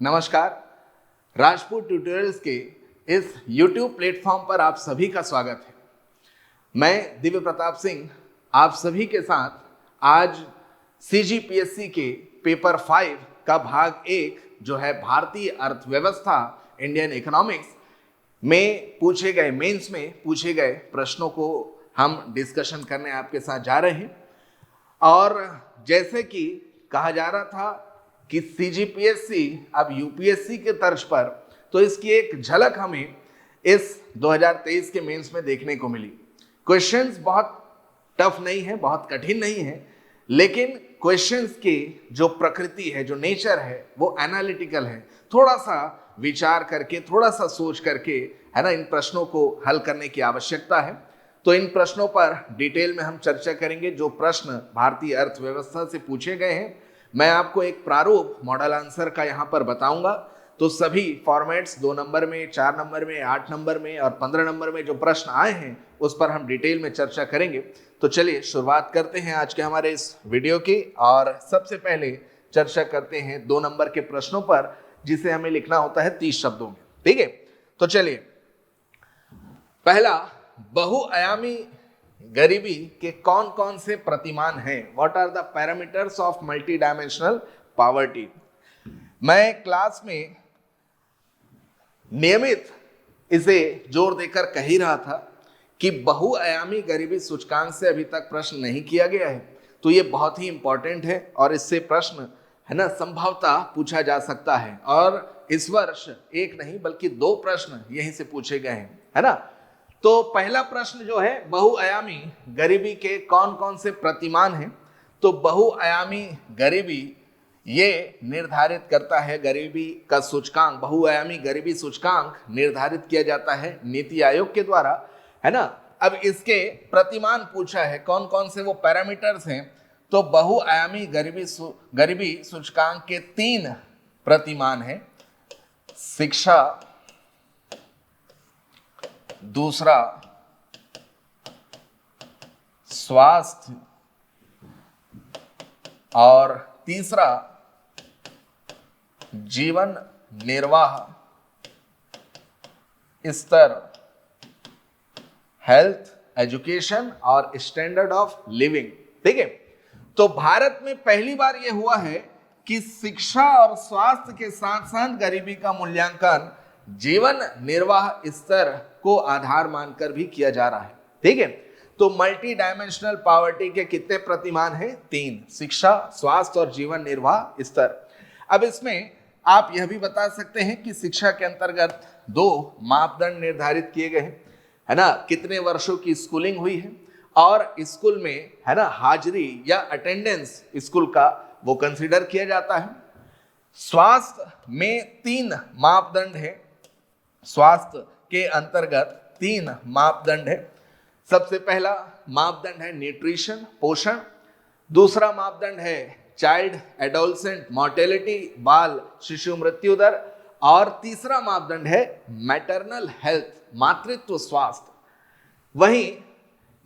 नमस्कार। राजपूत ट्यूटोरियल्स के इस YouTube प्लेटफॉर्म पर आप सभी का स्वागत है। मैं दिव्य प्रताप सिंह आप सभी के साथ आज CGPSC के पेपर 5 का भाग 1 जो है भारतीय अर्थव्यवस्था इंडियन इकोनॉमिक्स में पूछे गए मेंस में पूछे गए प्रश्नों को हम डिस्कशन करने आपके साथ जा रहे हैं। और जैसे कि कहा जा रहा था कि CGPSC अब UPSC के तर्ज पर, तो इसकी एक झलक हमें इस 2023 के मेंस में देखने को मिली। क्वेश्चंस बहुत टफ नहीं है, बहुत कठिन नहीं है, लेकिन क्वेश्चंस की जो प्रकृति है, जो नेचर है, वो एनालिटिकल है। थोड़ा सा विचार करके, थोड़ा सा सोच करके, है ना, इन प्रश्नों को हल करने की आवश्यकता है। तो इन प्रश्नों पर डिटेल में हम चर्चा करेंगे। जो प्रश्न भारतीय अर्थव्यवस्था से पूछे गए हैं, मैं आपको एक प्रारूप मॉडल आंसर का यहाँ पर बताऊंगा। तो सभी फॉर्मेट्स 2 नंबर में, 4 नंबर में, 8 नंबर में और 15 नंबर में जो प्रश्न आए हैं उस पर हम डिटेल में चर्चा करेंगे। तो चलिए शुरुआत करते हैं आज के हमारे इस वीडियो की। और सबसे पहले चर्चा करते हैं 2 नंबर के प्रश्नों पर, जिसे हमें लिखना होता है 30 शब्दों में। ठीक है, तो चलिए, पहला, बहुआयामी गरीबी के कौन कौन से प्रतिमान हैं? What are the parameters of multidimensional poverty? मैं क्लास में नियमित इसे जोर देकर कह ही रहा था कि बहुआयामी गरीबी सूचकांक से अभी तक प्रश्न नहीं किया गया है, तो ये बहुत ही इंपॉर्टेंट है और इससे प्रश्न, है ना, संभवतः पूछा जा सकता है। और इस वर्ष एक नहीं बल्कि 2 प्रश्न यहीं से पूछे गए हैं, है ना। तो पहला प्रश्न जो है, बहुआयामी गरीबी के कौन कौन से प्रतिमान हैं? तो बहुआयामी गरीबी ये निर्धारित करता है, गरीबी का सूचकांक, बहुआयामी गरीबी सूचकांक निर्धारित किया जाता है नीति आयोग के द्वारा, है ना। अब इसके प्रतिमान पूछा है, कौन कौन से वो पैरामीटर्स हैं? तो बहुआयामी गरीबी सूचकांक के 3 प्रतिमान हैं। शिक्षा, दूसरा स्वास्थ्य और तीसरा जीवन निर्वाह स्तर, हेल्थ, एजुकेशन और स्टैंडर्ड ऑफ लिविंग। ठीक है, तो भारत में पहली बार यह हुआ है कि शिक्षा और स्वास्थ्य के साथ साथ गरीबी का मूल्यांकन जीवन निर्वाह स्तर को आधार मानकर भी किया जा रहा है। ठीक है, तो मल्टी डायमेंशनल पॉवर्टी के कितने प्रतिमान हैं? 3, शिक्षा, स्वास्थ्य और जीवन निर्वाह स्तर। अब इसमें आप यह भी बता सकते हैं कि शिक्षा के अंतर्गत 2 मापदंड निर्धारित किए गए हैं, है ना। कितने वर्षों की स्कूलिंग हुई है और स्कूल में, है ना, हाजिरी या अटेंडेंस स्कूल का वो कंसीडर किया जाता है। स्वास्थ्य में 3 मापदंड है, स्वास्थ्य के अंतर्गत 3 मापदंड है। सबसे पहला मापदंड है न्यूट्रिशन, पोषण। दूसरा मापदंड है चाइल्ड एडोलसेंट मॉर्टेलिटी, बाल शिशु मृत्यु दर। और तीसरा मापदंड है मैटरनल हेल्थ, मातृत्व स्वास्थ्य। वहीं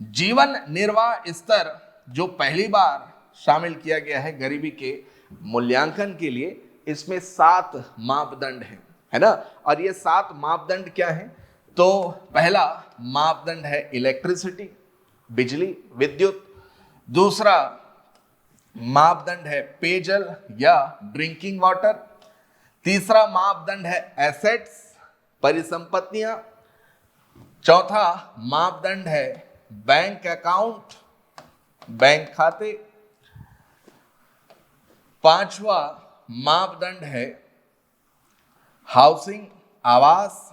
जीवन निर्वाह स्तर जो पहली बार शामिल किया गया है गरीबी के मूल्यांकन के लिए, इसमें 7 मापदंड है ना। और ये 7 मापदंड क्या है? तो पहला मापदंड है इलेक्ट्रिसिटी, बिजली, विद्युत। दूसरा मापदंड है पेयजल या ड्रिंकिंग वाटर। तीसरा मापदंड है एसेट्स, परिसंपत्तियां। चौथा मापदंड है बैंक अकाउंट, बैंक खाते। 5वां मापदंड है हाउसिंग, आवास।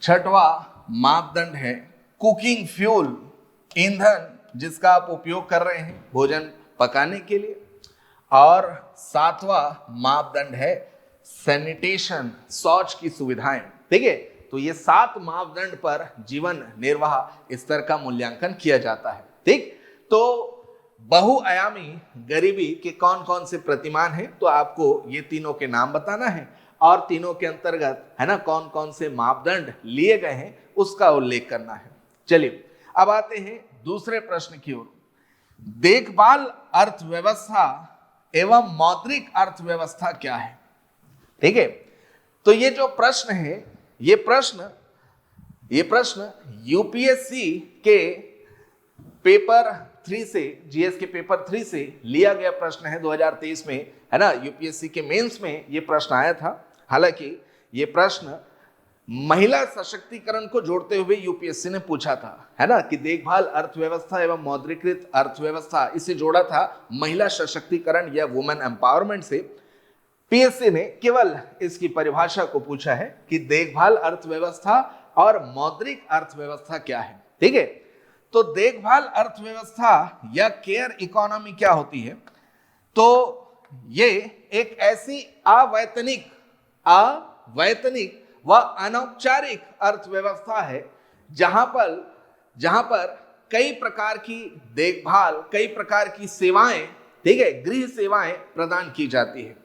6वां मापदंड है कुकिंग फ्यूल, ईंधन जिसका आप उपयोग कर रहे हैं भोजन पकाने के लिए। और 7वां मापदंड है सैनिटेशन, शौच की सुविधाएं। ठीक है, तो ये 7 मापदंड पर जीवन निर्वाह स्तर का मूल्यांकन किया जाता है। ठीक, तो बहुआयामी गरीबी के कौन कौन से प्रतिमान हैं? तो आपको ये तीनों के नाम बताना है और तीनों के अंतर्गत, है ना, कौन कौन से मापदंड लिए गए हैं उसका उल्लेख करना है। चलिए अब आते हैं दूसरे प्रश्न की ओर। देखभाल अर्थव्यवस्था एवं मौद्रिक अर्थव्यवस्था क्या है। ठीक है, तो ये जो प्रश्न है, ये प्रश्न यूपीएससी के पेपर 3 से, जीएस के पेपर 3 से लिया गया प्रश्न है 2023 में, है ना। यूपीएससी के मेंस में ये प्रश्न आया था। हालांकि ये प्रश्न महिला सशक्तिकरण को जोड़ते हुए यूपीएससी ने पूछा था, है ना, कि देखभाल अर्थव्यवस्था एवं मौद्रीकृत अर्थव्यवस्था, इसे जोड़ा था महिला सशक्तिकरण या वुमेन एम्पावरमेंट से। पीएससी ने केवल इसकी परिभाषा को पूछा है कि देखभाल अर्थव्यवस्था और मौद्रिक अर्थव्यवस्था क्या है। ठीक है, तो देखभाल अर्थव्यवस्था या केयर इकोनॉमी क्या होती है, तो ये एक ऐसी अवैतनिक व अनौपचारिक अर्थव्यवस्था है जहां पर कई प्रकार की देखभाल, कई प्रकार की सेवाएं, ठीक है, गृह सेवाएं प्रदान की जाती है।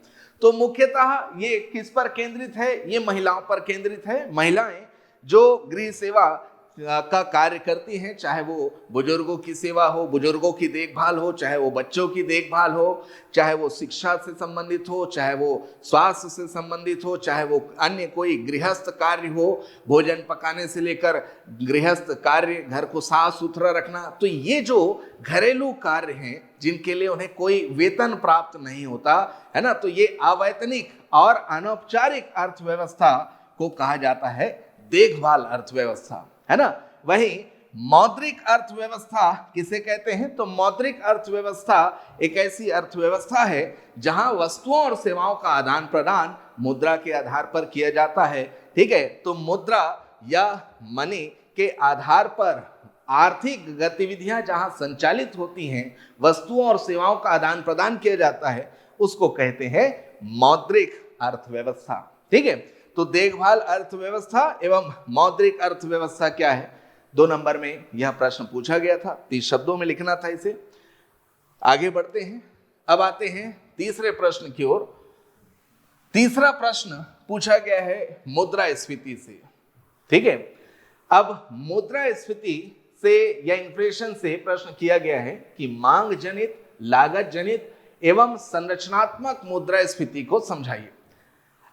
तो मुख्यतः ये किस पर केंद्रित है, ये महिलाओं पर केंद्रित है। महिलाएं जो गृह सेवा का कार्य करती हैं, चाहे वो बुजुर्गों की सेवा हो, बुजुर्गों की देखभाल हो, चाहे वो बच्चों की देखभाल हो, चाहे वो शिक्षा से संबंधित हो, चाहे वो स्वास्थ्य से संबंधित हो, चाहे वो अन्य कोई गृहस्थ कार्य हो, भोजन पकाने से लेकर गृहस्थ कार्य, घर को साफ सुथरा रखना, तो ये जो घरेलू कार्य हैं जिनके लिए उन्हें कोई वेतन प्राप्त नहीं होता, है ना, तो ये अवैतनिक और अनौपचारिक अर्थव्यवस्था को कहा जाता है देखभाल अर्थव्यवस्था, है ना। वहीं मौद्रिक अर्थव्यवस्था किसे कहते हैं, तो मौद्रिक अर्थव्यवस्था एक ऐसी अर्थव्यवस्था है जहां वस्तुओं और सेवाओं का आदान प्रदान मुद्रा के आधार पर किया जाता है। ठीक है, तो मुद्रा या मनी के आधार पर आर्थिक गतिविधियां जहां संचालित होती हैं, वस्तुओं और सेवाओं का आदान प्रदान किया जाता है, उसको कहते हैं मौद्रिक अर्थव्यवस्था। ठीक है, तो देखभाल अर्थव्यवस्था एवं मौद्रिक अर्थव्यवस्था क्या है, 2 नंबर में यह प्रश्न पूछा गया था, 30 शब्दों में लिखना था इसे। आगे बढ़ते हैं, अब आते हैं तीसरे प्रश्न की ओर। तीसरा प्रश्न पूछा गया है मुद्रास्फीति से। ठीक है, अब मुद्रास्फीति से या इन्फ्लेशन से प्रश्न किया गया है कि मांग जनित, लागत जनित एवं संरचनात्मक मुद्रास्फीति को समझाइए।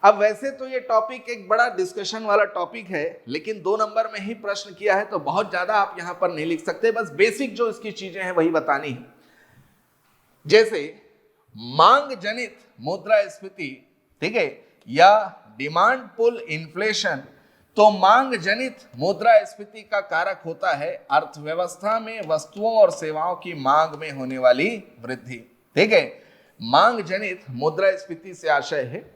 अब वैसे तो ये टॉपिक एक बड़ा डिस्कशन वाला टॉपिक है, लेकिन 2 नंबर में ही प्रश्न किया है तो बहुत ज्यादा आप यहां पर नहीं लिख सकते, बस बेसिक जो इसकी चीजें हैं वही बतानी है। जैसे मांग जनित मुद्रास्फीति, ठीक है, या डिमांड पुल इन्फ्लेशन, तो मांग जनित मुद्रास्फीति का कारक होता है अर्थव्यवस्था में वस्तुओं और सेवाओं की मांग में होने वाली वृद्धि। ठीक है, मांग जनित मुद्रास्फीति से आशय है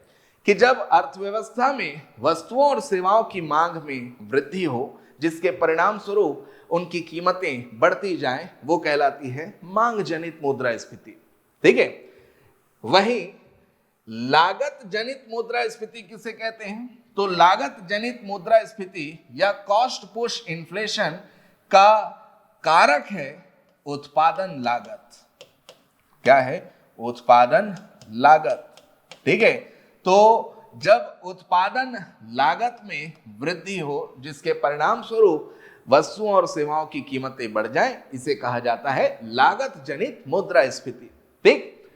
कि जब अर्थव्यवस्था में वस्तुओं और सेवाओं की मांग में वृद्धि हो, जिसके परिणाम स्वरूप उनकी कीमतें बढ़ती जाएं, वो कहलाती है मांग जनित मुद्रास्फीति। ठीक है, वहीं लागत जनित मुद्रास्फीति किसे कहते हैं, तो लागत जनित मुद्रास्फीति या कॉस्ट पुश इन्फ्लेशन का कारक है उत्पादन लागत। क्या है, उत्पादन लागत। ठीक है, तो जब उत्पादन लागत में वृद्धि हो, जिसके परिणाम स्वरूप वस्तुओं और सेवाओं की कीमतें बढ़ जाएं, इसे कहा जाता है लागत जनित मुद्रास्फीति। ठीक,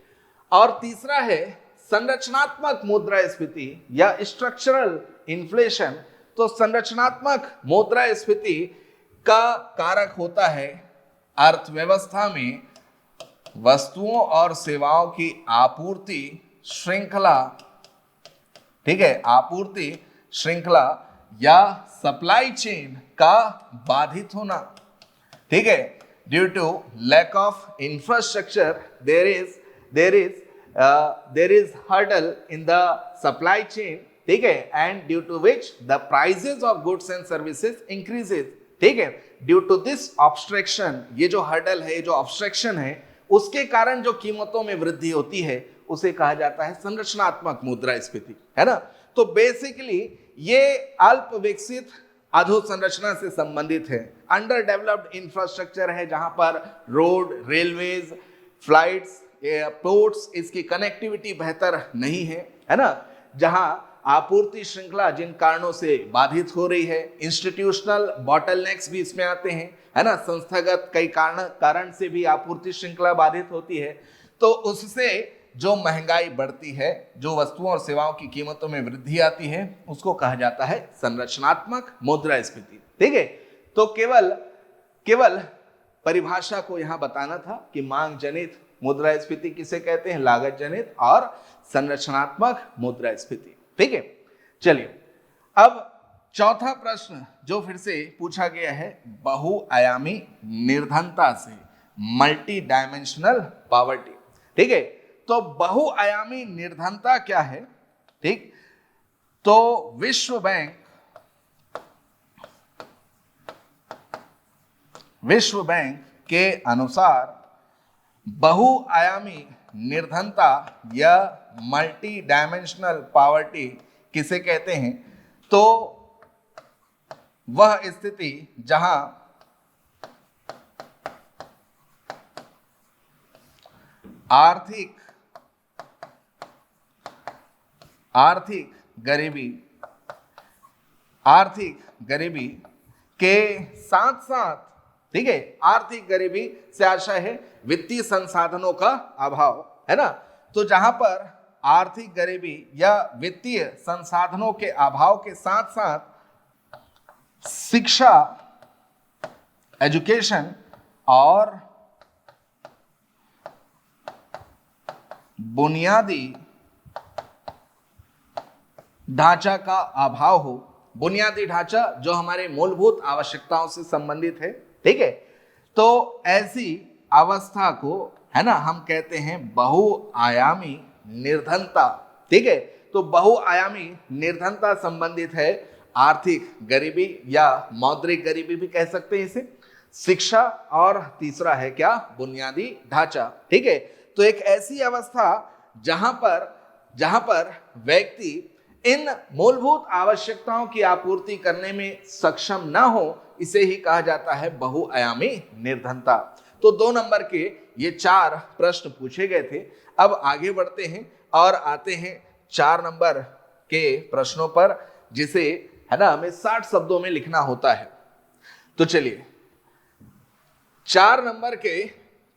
और तीसरा है संरचनात्मक मुद्रास्फीति या स्ट्रक्चरल इन्फ्लेशन। तो संरचनात्मक मुद्रास्फीति का कारक होता है अर्थव्यवस्था में वस्तुओं और सेवाओं की आपूर्ति श्रृंखला, ठीक है, आपूर्ति श्रृंखला या सप्लाई चेन का बाधित होना। ठीक है, due to lack of infrastructure there is hurdle in the supply chain, ठीक है, and due to which the prices of goods and services increases। ठीक है, ड्यू टू दिस ऑब्स्ट्रक्शन, ये जो हर्डल है, ये जो ऑब्स्ट्रक्शन है, उसके कारण जो कीमतों में वृद्धि होती है उसे कहा जाता है संरचनात्मक मुद्रास्फीति, है ना। तो बेसिकली ये अल्प विकसित अधोसंरचना से संबंधित है। अंडर डेवलप्ड इंफ्रास्ट्रक्चर है जहां पर रोड, रेलवेज, फ्लाइट्स, एयरपोर्ट्स, इसकी कनेक्टिविटी बेहतर नहीं है ना। जहां आपूर्ति श्रृंखला जिन कारणों से बाधित हो रही है, इंस्टीट्यूशनल बॉटलनेक्स भी इसमें आते हैं, है ना, संस्थागत कई कारण से भी आपूर्ति श्रृंखला बाधित होती है। तो उससे जो महंगाई बढ़ती है, जो वस्तुओं और सेवाओं की कीमतों में वृद्धि आती है, उसको कहा जाता है संरचनात्मक मुद्रास्फीति। ठीक है, तो केवल केवल परिभाषा को यहां बताना था कि मांग जनित मुद्रास्फीति किसे कहते हैं, लागत जनित और संरचनात्मक मुद्रास्फीति। ठीक है, चलिए अब चौथा प्रश्न जो फिर से पूछा गया है, बहुआयामी निर्धनता से, मल्टी डायमेंशनल पॉवर्टी। ठीक है, तो बहुआयामी निर्धनता क्या है? ठीक, तो विश्व बैंक के अनुसार बहुआयामी निर्धनता या मल्टी डायमेंशनल पॉवर्टी किसे कहते हैं? तो वह स्थिति जहां आर्थिक गरीबी के साथ साथ, ठीक है, आर्थिक गरीबी से आशय है वित्तीय संसाधनों का अभाव, है ना। तो जहां पर आर्थिक गरीबी या वित्तीय संसाधनों के अभाव के साथ साथ शिक्षा, एजुकेशन और बुनियादी ढांचा का अभाव हो, बुनियादी ढांचा जो हमारे मूलभूत आवश्यकताओं से संबंधित है, ठीक है, तो ऐसी अवस्था को, है ना, हम कहते हैं बहुआयामी निर्धनता। ठीक है, तो बहुआयामी निर्धनता संबंधित है आर्थिक गरीबी या मौद्रिक गरीबी भी कह सकते हैं इसे, शिक्षा और तीसरा है क्या, बुनियादी ढांचा। ठीक है, तो एक ऐसी अवस्था जहां पर व्यक्ति इन मूलभूत आवश्यकताओं की आपूर्ति करने में सक्षम ना हो, इसे ही कहा जाता है बहुआयामी निर्धनता। तो 2 नंबर के ये 4 प्रश्न पूछे गए थे। अब आगे बढ़ते हैं और आते हैं 4 नंबर के प्रश्नों पर, जिसे, है ना, हमें 60 शब्दों में लिखना होता है। तो चलिए 4 नंबर के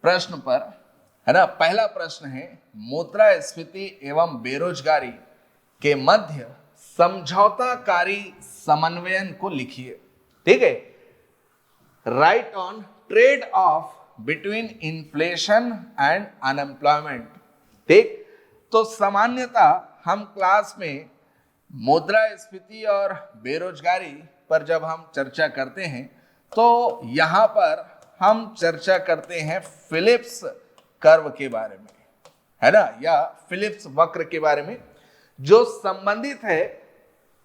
प्रश्न पर, है ना, पहला प्रश्न है मुद्रास्फीति एवं बेरोजगारी के मध्य समझौताकारी समन्वयन को लिखिए। ठीक है, right on trade off between inflation and unemployment. ठीक, तो सामान्यतः हम क्लास में मुद्रास्फीति और बेरोजगारी पर जब हम चर्चा करते हैं तो यहां पर हम चर्चा करते हैं फिलिप्स कर्व के बारे में, है ना, या फिलिप्स वक्र के बारे में, जो संबंधित है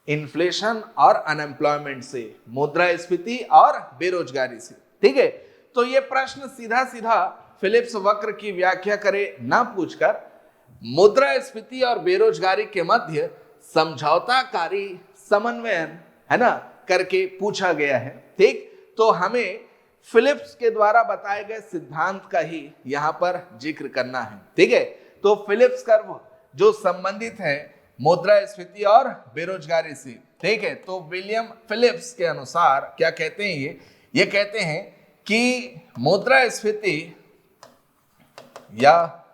इन्फ्लेशन और अनएम्प्लॉयमेंट से, मुद्रास्फीति और बेरोजगारी से। ठीक है, तो ये प्रश्न सीधा सीधा फिलिप्स वक्र की व्याख्या करे ना पूछकर मुद्रास्फीति और बेरोजगारी के मध्य समझौताकारी समन्वयन, है ना, करके पूछा गया है। ठीक, तो हमें फिलिप्स के द्वारा बताए गए सिद्धांत का ही यहां पर जिक्र करना है। ठीक है, तो फिलिप्स कर्व जो संबंधित है मुद्रास्फीति और बेरोजगारी से, ठीक है, तो विलियम फिलिप्स के अनुसार क्या कहते हैं, ये कहते हैं कि मुद्रास्फीति या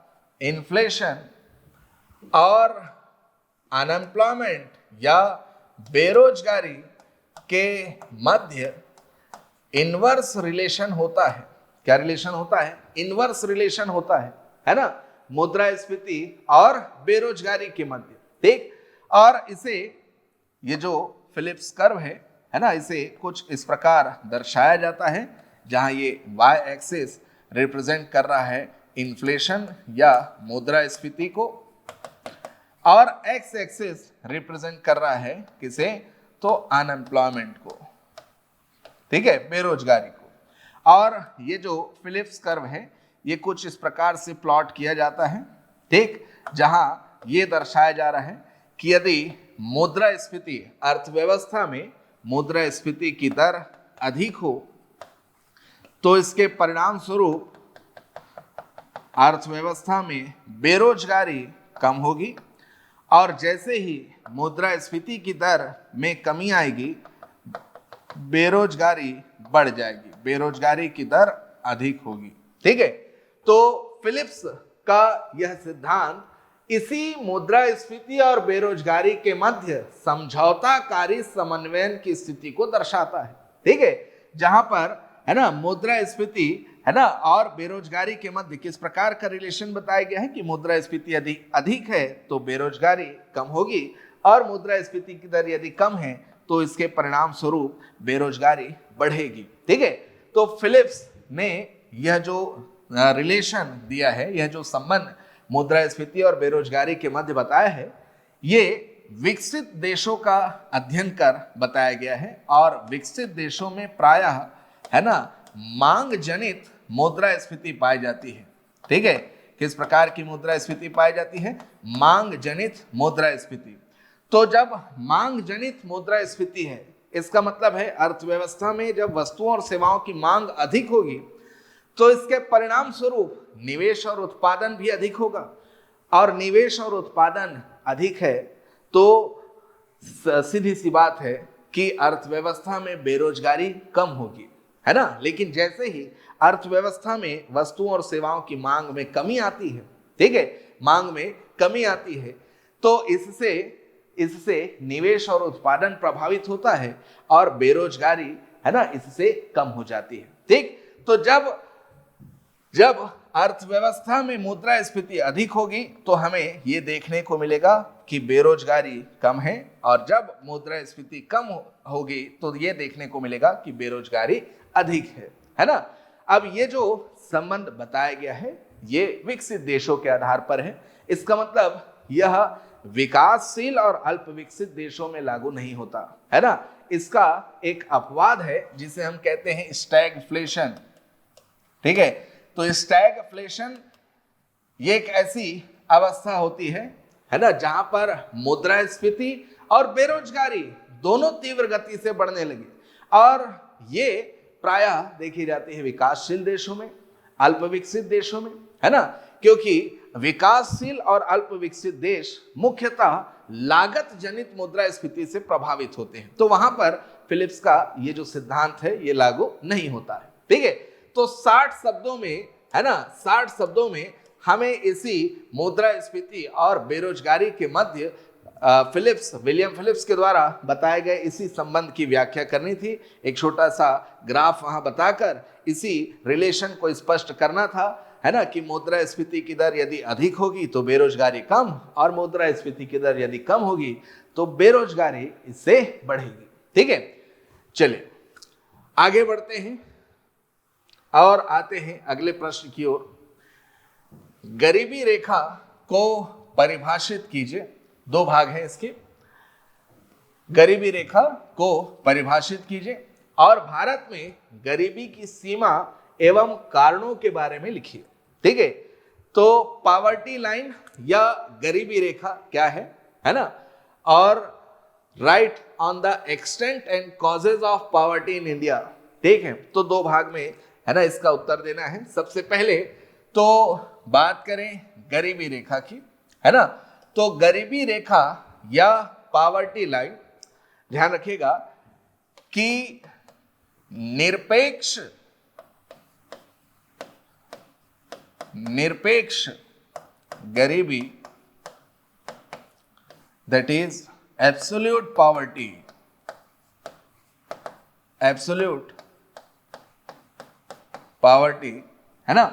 इन्फ्लेशन और अनएम्प्लॉयमेंट या बेरोजगारी के मध्य इनवर्स रिलेशन होता है। क्या रिलेशन होता है? इनवर्स रिलेशन होता है ना, मुद्रास्फीति और बेरोजगारी के मध्य। ठीक, और इसे, ये जो फिलिप्स कर्व है ना, इसे कुछ इस प्रकार दर्शाया जाता है, जहां ये y एक्सिस रिप्रेजेंट कर रहा है इन्फ्लेशन या मुद्रास्फीति को और x एक्सिस रिप्रेजेंट कर रहा है किसे, तो अनएम्प्लॉयमेंट को, ठीक है, बेरोजगारी को। और ये जो फिलिप्स कर्व है ये कुछ इस प्रकार से प्लॉट किया जाता है, ठीक, जहां ये दर्शाया जा रहा है कि यदि मुद्रास्फीति, अर्थव्यवस्था में मुद्रास्फीति की दर अधिक हो तो इसके परिणाम स्वरूप अर्थव्यवस्था में बेरोजगारी कम होगी, और जैसे ही मुद्रास्फीति की दर में कमी आएगी बेरोजगारी बढ़ जाएगी, बेरोजगारी की दर अधिक होगी। ठीक है, तो फिलिप्स का यह सिद्धांत इसी मुद्रास्फीति और बेरोजगारी के मध्य समझौताकारी समन्वयन की स्थिति को दर्शाता है। ठीक है, जहां पर है ना मुद्रास्फीति है ना और बेरोजगारी के मध्य किस प्रकार का रिलेशन बताया गया है कि मुद्रास्फीति यदि अधिक है तो बेरोजगारी कम होगी, और मुद्रास्फीति की दर यदि कम है तो इसके परिणाम स्वरूप बेरोजगारी बढ़ेगी। ठीक है, तो फिलिप्स ने यह जो रिलेशन दिया है, यह जो संबंध मुद्रास्फीति और बेरोजगारी के मध्य बताया है, ये विकसित देशों का अध्ययन कर बताया गया है। और विकसित देशों में प्रायः है ना मांग जनित मुद्रास्फीति पाई जाती है। ठीक है, किस प्रकार की मुद्रास्फीति पाई जाती है? मांग जनित मुद्रास्फीति। तो जब मांग जनित मुद्रास्फीति है, इसका मतलब है अर्थव्यवस्था में जब वस्तुओं और सेवाओं की मांग अधिक होगी तो इसके परिणाम स्वरूप निवेश और उत्पादन भी अधिक होगा, और निवेश और उत्पादन अधिक है तो सीधी सी बात है कि अर्थव्यवस्था में बेरोजगारी कम होगी, है ना। लेकिन जैसे ही अर्थव्यवस्था में वस्तुओं और सेवाओं की मांग में कमी आती है, ठीक है, मांग में कमी आती है, तो इससे निवेश और उत्पादन प्रभावित होता है और बेरोजगारी है ना इससे कम हो जाती है। ठीक, तो जब अर्थव्यवस्था में मुद्रास्फीति अधिक होगी तो हमें यह देखने को मिलेगा कि बेरोजगारी कम है, और जब मुद्रास्फीति कम होगी तो यह देखने को मिलेगा कि बेरोजगारी अधिक है ना। अब ये जो संबंध बताया गया है ये विकसित देशों के आधार पर है। इसका मतलब यह विकासशील और अल्प विकसित देशों में लागू नहीं होता, है ना। इसका एक अपवाद है जिसे हम कहते हैं स्टैगफ्लेशन। ठीक है, तो स्टैगफ्लेशन ये एक ऐसी अवस्था होती है ना, जहां पर मुद्रास्फीति और बेरोजगारी दोनों तीव्र गति से बढ़ने लगे, और ये प्रायः देखी जाती है विकासशील देशों में, अल्प विकसित देशों में, है ना, क्योंकि विकासशील और अल्प विकसित देश मुख्यतः लागत जनित मुद्रास्फीति से प्रभावित होते हैं। तो वहां पर फिलिप्स का ये जो सिद्धांत है ये लागू नहीं होता है। ठीक है, तो 60 शब्दों में, है ना, 60 शब्दों में हमें इसी मुद्रास्फीति और बेरोजगारी के मध्य विलियम फिलिप्स के द्वारा बताए गए इसी संबंध की व्याख्या करनी थी। एक छोटा सा ग्राफ वहां बताकर इसी रिलेशन को स्पष्ट करना था, है ना, कि मुद्रास्फीति की दर यदि अधिक होगी तो बेरोजगारी कम, और मुद्रास्फीति की दर यदि कम होगी तो बेरोजगारी इससे बढ़ेगी। ठीक है, चलिए आगे बढ़ते हैं और आते हैं अगले प्रश्न की ओर। गरीबी रेखा को परिभाषित कीजिए। दो भाग हैं इसके। गरीबी रेखा को परिभाषित कीजिए और भारत में गरीबी की सीमा एवं कारणों के बारे में लिखिए। ठीक है, तो पॉवर्टी लाइन या गरीबी रेखा क्या है ना, और right on the extent and causes of poverty in India. ठीक है, तो दो भाग में है ना इसका उत्तर देना है। सबसे पहले तो बात करें गरीबी रेखा की, है ना, तो गरीबी रेखा या पॉवर्टी लाइन, ध्यान रखिएगा कि निरपेक्ष गरीबी, दैट इज एब्सोल्यूट पॉवर्टी, है ना।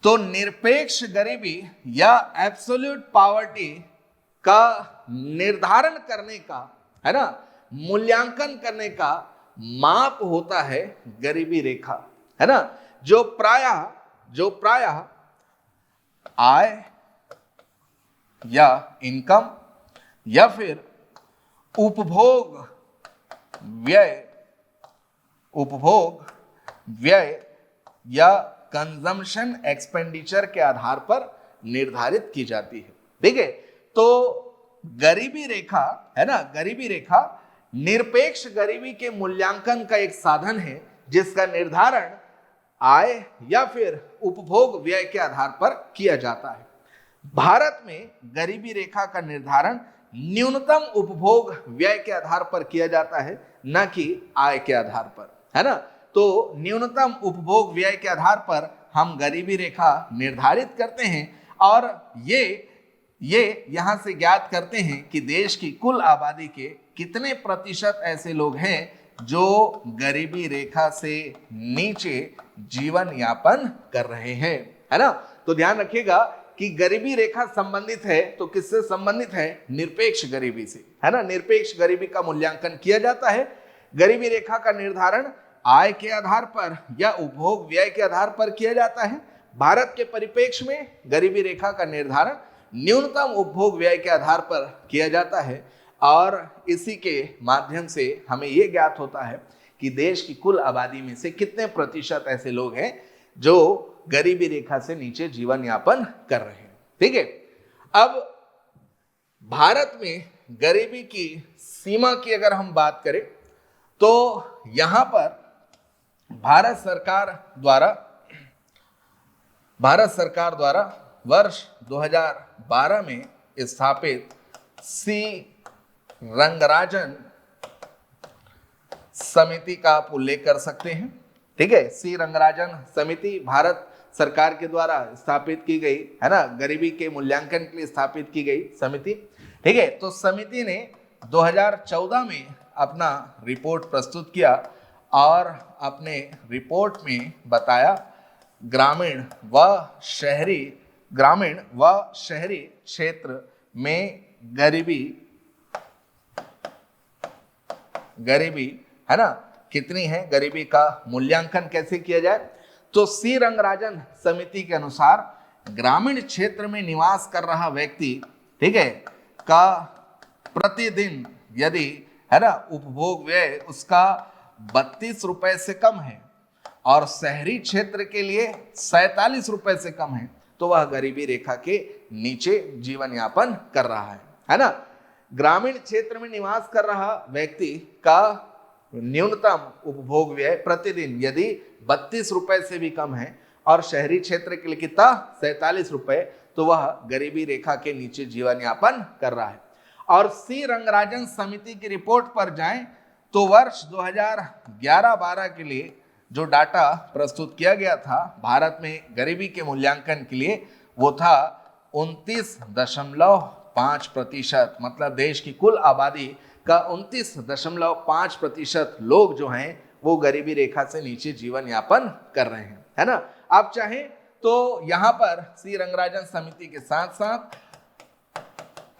तो निरपेक्ष गरीबी या एब्सोल्यूट पॉवर्टी का निर्धारण करने का, है ना, मूल्यांकन करने का माप होता है गरीबी रेखा, है ना, जो प्रायः आय या इनकम या फिर उपभोग व्यय या कंजम्पशन एक्सपेंडिचर के आधार पर निर्धारित की जाती है। ठीक है, तो गरीबी रेखा, है ना, गरीबी रेखा निरपेक्ष गरीबी के मूल्यांकन का एक साधन है जिसका निर्धारण आय या फिर उपभोग व्यय के आधार पर किया जाता है। भारत में गरीबी रेखा का निर्धारण न्यूनतम उपभोग व्यय के आधार पर किया जाता है, न कि आय के आधार पर, है ना। तो न्यूनतम उपभोग व्यय के आधार पर हम गरीबी रेखा निर्धारित करते हैं, और ये ये यहां से ज्ञात करते हैं कि देश की कुल आबादी के कितने प्रतिशत ऐसे लोग हैं जो गरीबी रेखा से नीचे जीवन यापन कर रहे हैं, है ना। तो ध्यान रखिएगा कि गरीबी रेखा संबंधित है तो किससे संबंधित है? निरपेक्ष गरीबी से, है ना। निरपेक्ष गरीबी का मूल्यांकन किया जाता है। गरीबी रेखा का निर्धारण आय के आधार पर या उपभोग व्यय के आधार पर किया जाता है। भारत के परिप्रेक्ष्य में गरीबी रेखा का निर्धारण न्यूनतम उपभोग व्यय के आधार पर किया जाता है और इसी के माध्यम से हमें यह ज्ञात होता है कि देश की कुल आबादी में से कितने प्रतिशत ऐसे लोग हैं जो गरीबी रेखा से नीचे जीवन यापन कर रहे हैं। ठीक है, अब भारत में गरीबी की सीमा की अगर हम बात करें तो यहां पर भारत सरकार द्वारा वर्ष 2012 में स्थापित सी रंगराजन समिति का आप उल्लेख कर सकते हैं। ठीक है, सी रंगराजन समिति भारत सरकार के द्वारा स्थापित की गई, है ना, गरीबी के मूल्यांकन के लिए स्थापित की गई समिति। ठीक है, तो समिति ने 2014 में अपना रिपोर्ट प्रस्तुत किया और अपने रिपोर्ट में बताया ग्रामीण व शहरी क्षेत्र में गरीबी है ना कितनी है, गरीबी का मूल्यांकन कैसे किया जाए। तो सी रंगराजन समिति के अनुसार ग्रामीण क्षेत्र में निवास कर रहा व्यक्ति, ठीक है, का प्रतिदिन यदि, है ना, उपभोग व्यय उसका 32 रुपए से कम है और शहरी क्षेत्र के लिए 47 रुपए से कम है तो वह गरीबी रेखा के नीचे जीवन यापन कर रहा है ना। ग्रामीण क्षेत्र में निवास कर रहा व्यक्ति का न्यूनतम उपभोग व्यय प्रतिदिन यदि 32 रुपए से भी कम है और शहरी क्षेत्र के लिए कितना, 47 रुपए, तो वह गरीबी रेखा के नीचे जीवन यापन कर रहा है। और सी रंगराजन समिति की रिपोर्ट पर जाएं तो वर्ष 2011-12 के लिए जो डाटा प्रस्तुत किया गया था भारत में गरीबी के मूल्यांकन के लिए, वो था 29.5%। मतलब देश की कुल आबादी का 29.5% लोग जो हैं वो गरीबी रेखा से नीचे जीवन यापन कर रहे हैं, है ना। आप चाहें तो यहां पर सी रंगराजन समिति के साथ साथ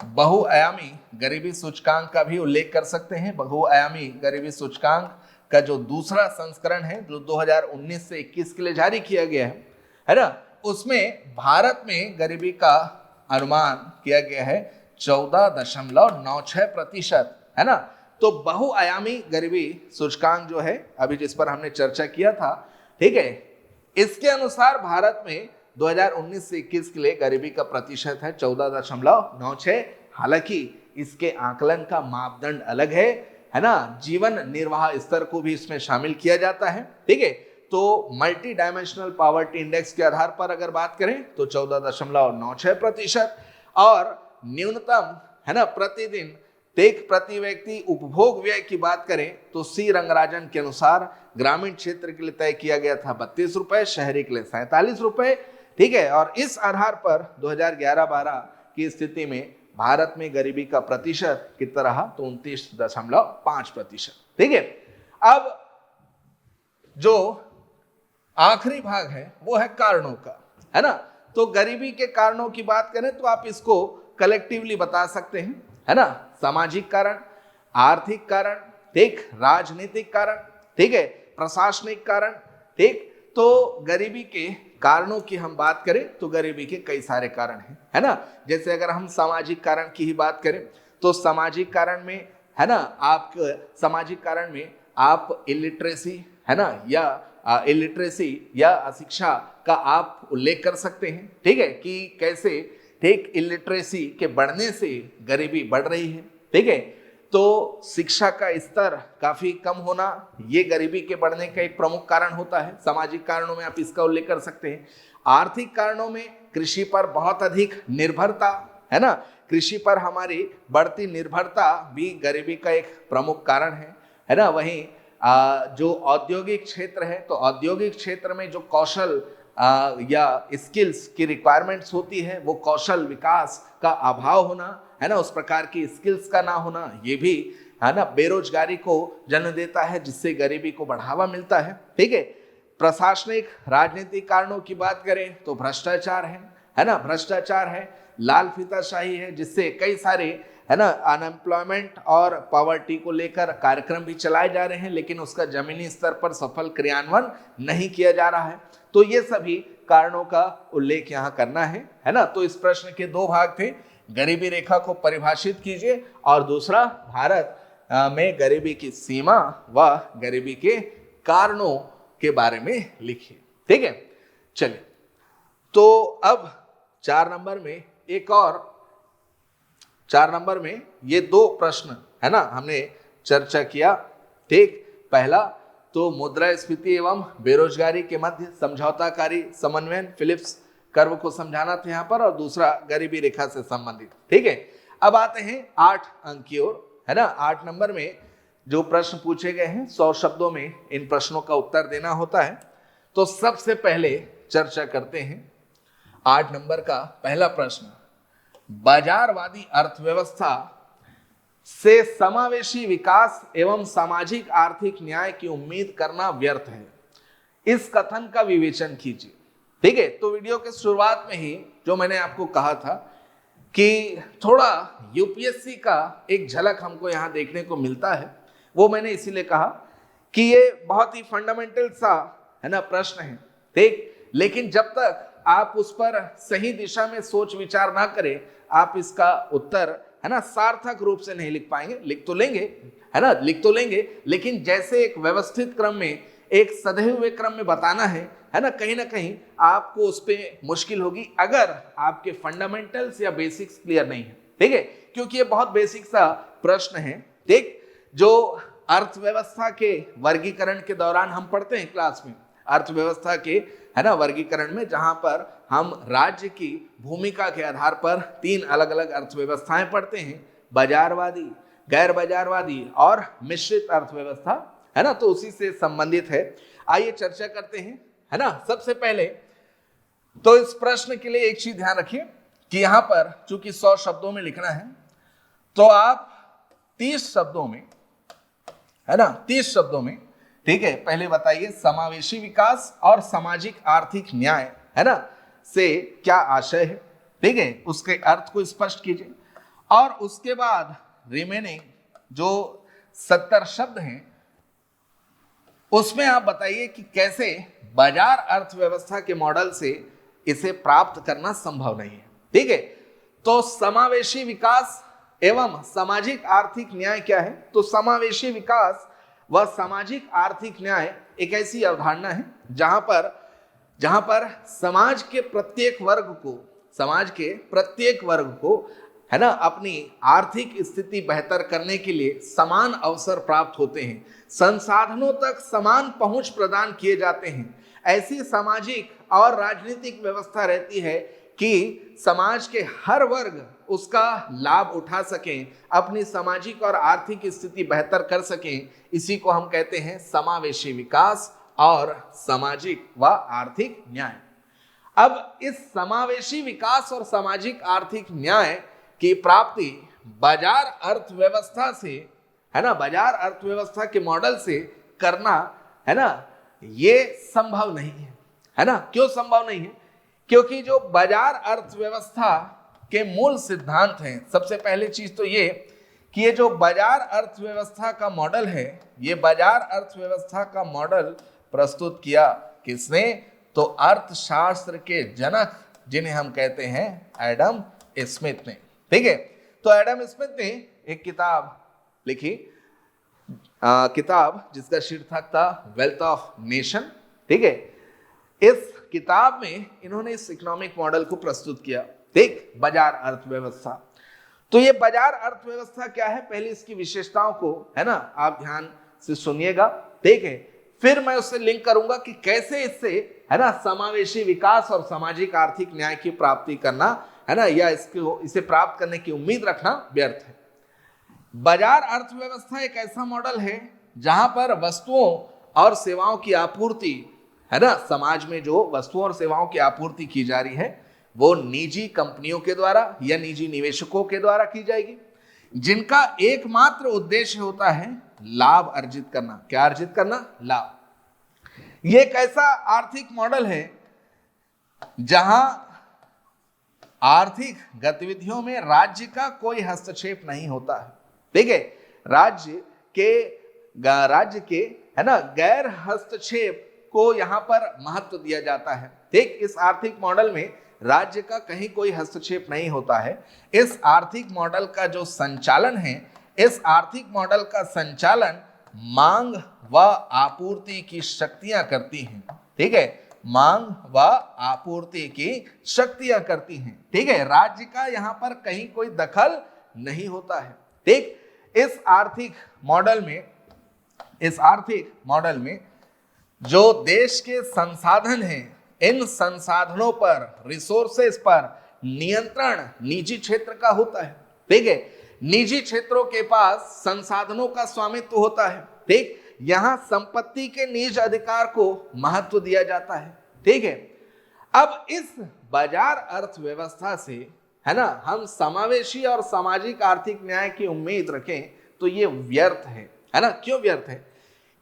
बहुआयामी गरीबी सूचकांक का भी उल्लेख कर सकते हैं। बहुआयामी गरीबी सूचकांक का जो दूसरा संस्करण है जो 2019 से 21 के लिए जारी किया गया है ना, उसमें भारत में गरीबी का अनुमान किया गया है 14.96%, है ना। तो बहुआयामी गरीबी सूचकांक जो है अभी जिस पर हमने चर्चा किया था, ठीक है, इसके अनुसार भारत में 2019 से 21 के लिए गरीबी का प्रतिशत है 14.96। हालांकि इसके आकलन का मापदंड अलग है ना। जीवन निर्वाह स्तर को भी इसमें शामिल किया जाता है। ठीक है, तो मल्टी डायमेंशनल पॉवर्टी इंडेक्स के आधार पर अगर बात करें तो 14.96% और न्यूनतम, है ना, प्रतिदिन प्रति व्यक्ति उपभोग व्यय की बात करें तो सी रंगराजन के अनुसार ग्रामीण क्षेत्र के लिए तय किया गया था 32 रुपए, शहरी के लिए 47 रुपए। ठीक है, और इस आधार पर 2011-12 की स्थिति में भारत में गरीबी का प्रतिशत कितना रहा, तो 29.5%। ठीक है, अब जो आखिरी भाग है वो है कारणों का, है ना। तो गरीबी के कारणों की बात करें तो आप इसको कलेक्टिवली बता सकते हैं, है ना। सामाजिक कारण, आर्थिक कारण, ठीक, राजनीतिक कारण, ठीक है, प्रशासनिक कारण, ठीक। तो गरीबी के कारणों की हम बात करें तो गरीबी के कई सारे कारण हैं, है ना। जैसे अगर हम सामाजिक कारण की ही बात करें तो सामाजिक कारण में, है ना, सामाजिक कारण में आप इलिटरेसी, है ना, या इलिटरेसी या अशिक्षा का आप उल्लेख कर सकते हैं। ठीक है, कि कैसे, ठीक, इलिटरेसी के बढ़ने से गरीबी बढ़ रही है। ठीक है, तो शिक्षा का स्तर काफी कम होना ये गरीबी के बढ़ने का एक प्रमुख कारण होता है। सामाजिक कारणों में आप इसका उल्लेख कर सकते हैं। आर्थिक कारणों में कृषि पर बहुत अधिक निर्भरता, है ना, कृषि पर हमारी बढ़ती निर्भरता भी गरीबी का एक प्रमुख कारण है ना। वहीं जो औद्योगिक क्षेत्र है तो औद्योगिक क्षेत्र में जो कौशल या स्किल्स की रिक्वायरमेंट्स होती है, वो कौशल विकास का अभाव होना, है ना, उस प्रकार की स्किल्स का ना होना, ये भी है ना बेरोजगारी को जन्म देता है, जिससे गरीबी को बढ़ावा मिलता है। ठीक है, प्रशासनिक राजनीतिक कारणों की बात करें तो भ्रष्टाचार है ना, भ्रष्टाचार है, लाल फीताशाही है, जिससे कई सारे है ना अनएम्प्लॉयमेंट और पॉवर्टी को लेकर कार्यक्रम भी चलाए जा रहे हैं, लेकिन उसका जमीनी स्तर पर सफल क्रियान्वयन नहीं किया जा रहा है। तो ये सभी कारणों का उल्लेख यहाँ करना है ना। तो इस प्रश्न के दो भाग थे, गरीबी रेखा को परिभाषित कीजिए और दूसरा भारत में गरीबी की सीमा व गरीबी के कारणों के बारे में लिखिए। ठीक है, चलिए, तो अब 4 नंबर में एक और 4 नंबर में ये 2 प्रश्न है ना हमने चर्चा किया। ठीक, पहला तो मुद्रास्फीति एवं बेरोजगारी के मध्य समझौताकारी समन्वयन, फिलिप्स कर्व को समझाना था यहाँ पर, और दूसरा गरीबी रेखा से संबंधित। ठीक है, अब आते हैं 8 अंक की ओर, है ना। 8 नंबर में जो प्रश्न पूछे गए हैं 100 शब्दों में इन प्रश्नों का उत्तर देना होता है। तो सबसे पहले चर्चा करते हैं 8 नंबर का पहला प्रश्न, बाजारवादी अर्थव्यवस्था से समावेशी विकास एवं सामाजिक आर्थिक न्याय की उम्मीद करना व्यर्थ है, इस कथन का विवेचन कीजिए। ठीक है, तो वीडियो के शुरुआत में ही जो मैंने आपको कहा था कि थोड़ा यूपीएससी का एक झलक हमको यहाँ देखने को मिलता है, वो मैंने इसीलिए कहा कि ये बहुत ही फंडामेंटल सा है ना प्रश्न है। ठीक, लेकिन जब तक आप उस पर सही दिशा में सोच विचार ना करें, आप इसका उत्तर है ना सार्थक रूप से नहीं लिख पाएंगे। लिख तो लेंगे, है ना, लिख तो लेंगे, लेकिन जैसे एक व्यवस्थित क्रम में, एक सधे हुए क्रम में बताना है ना, कहीं ना कहीं आपको उस पर मुश्किल होगी अगर आपके फंडामेंटल्स या बेसिक्स क्लियर नहीं है। ठीक है, क्योंकि ये बहुत बेसिक सा प्रश्न है। ठीक, जो अर्थव्यवस्था के वर्गीकरण के दौरान हम पढ़ते हैं क्लास में, अर्थव्यवस्था के है ना वर्गीकरण में, जहां पर हम राज्य की भूमिका के आधार पर 3 अलग अलग अर्थव्यवस्थाएं पढ़ते हैं, बाजारवादी, गैर बाजारवादी और मिश्रित अर्थव्यवस्था, है ना, तो उसी से संबंधित है। आइए चर्चा करते हैं, है ना। सबसे पहले तो इस प्रश्न के लिए एक चीज ध्यान रखिए कि यहां पर चूंकि 100 शब्दों में लिखना है, तो आप 30 शब्दों में, है ना, 30 शब्दों में, ठीक है, पहले बताइए समावेशी विकास और सामाजिक आर्थिक न्याय, है ना, से क्या आशय है। ठीक है, उसके अर्थ को स्पष्ट कीजिए और उसके बाद रिमेनिंग जो 70 शब्द हैं उसमें आप बताइए कि कैसे बाजार अर्थव्यवस्था के मॉडल से इसे प्राप्त करना संभव नहीं है। ठीक है, तो समावेशी विकास एवं सामाजिक आर्थिक न्याय क्या है। तो समावेशी विकास व सामाजिक आर्थिक न्याय एक ऐसी अवधारणा है जहां पर समाज के प्रत्येक वर्ग को है ना अपनी आर्थिक स्थिति बेहतर करने के लिए समान अवसर प्राप्त होते हैं, संसाधनों तक समान पहुंच प्रदान किए जाते हैं। ऐसी सामाजिक और राजनीतिक व्यवस्था रहती है कि समाज के हर वर्ग उसका लाभ उठा सकें, अपनी सामाजिक और आर्थिक स्थिति बेहतर कर सकें। इसी को हम कहते हैं समावेशी विकास और सामाजिक व आर्थिक न्याय। अब इस समावेशी विकास और सामाजिक आर्थिक न्याय की प्राप्ति बाजार अर्थव्यवस्था से, है ना, बाजार अर्थव्यवस्था के मॉडल से करना, है ना, ये संभव नहीं है ना। क्यों संभव नहीं है? क्योंकि जो बाजार अर्थव्यवस्था के मूल सिद्धांत हैं, सबसे पहली चीज तो ये कि ये जो बाजार अर्थव्यवस्था का मॉडल है, ये बाजार अर्थव्यवस्था का मॉडल प्रस्तुत किया किसने? तो अर्थशास्त्र के जनक जिन्हें हम कहते हैं एडम स्मिथ ने। ठीक है, तो एडम स्मिथ ने एक किताब लिखी, किताब जिसका शीर्षक था वेल्थ ऑफ नेशन। ठीक है, इस किताब में इन्होंने इस इकोनॉमिक मॉडल को प्रस्तुत किया। देख, बाजार अर्थव्यवस्था। तो ये बाजार अर्थव्यवस्था क्या है, पहले इसकी विशेषताओं को, है ना, आप ध्यान से सुनिएगा। ठीक है, फिर मैं उससे लिंक करूंगा कि कैसे इससे, है ना, समावेशी विकास और सामाजिक आर्थिक न्याय की प्राप्ति करना, है ना, या इसे प्राप्त करने की उम्मीद रखना व्यर्थ है। बाजार अर्थव्यवस्था एक ऐसा मॉडल है जहां पर वस्तुओं और सेवाओं की आपूर्ति, है ना, समाज में जो वस्तुओं और सेवाओं की आपूर्ति की जा रही है वो निजी कंपनियों के द्वारा या निजी निवेशकों के द्वारा की जाएगी, जिनका एकमात्र उद्देश्य होता है लाभ अर्जित करना। क्या अर्जित करना? लाभ। ये एक ऐसा आर्थिक मॉडल है जहां आर्थिक गतिविधियों में राज्य का कोई हस्तक्षेप नहीं होता है। ठीक है, राज्य के है ना गैर हस्तक्षेप को यहां पर महत्व दिया जाता है। ठीक, इस आर्थिक मॉडल में राज्य का कहीं कोई हस्तक्षेप नहीं होता है। इस आर्थिक मॉडल का जो संचालन है, इस आर्थिक मॉडल का संचालन मांग व आपूर्ति की शक्तियां करती हैं। ठीक है, मांग व आपूर्ति की शक्तियां करती हैं। ठीक है, राज्य का यहां पर कहीं कोई दखल नहीं होता है। ठीक, इस आर्थिक मॉडल में जो देश के संसाधन हैं, इन संसाधनों पर, रिसोर्सेस पर नियंत्रण निजी क्षेत्र का होता है। ठीक है, निजी क्षेत्रों के पास संसाधनों का स्वामित्व होता है। ठीक, यहां संपत्ति के निज अधिकार को महत्व दिया जाता है। ठीक है, अब इस बाजार अर्थव्यवस्था से है ना हम समावेशी और सामाजिक आर्थिक न्याय की उम्मीद रखें तो ये व्यर्थ है ना। क्यों व्यर्थ है?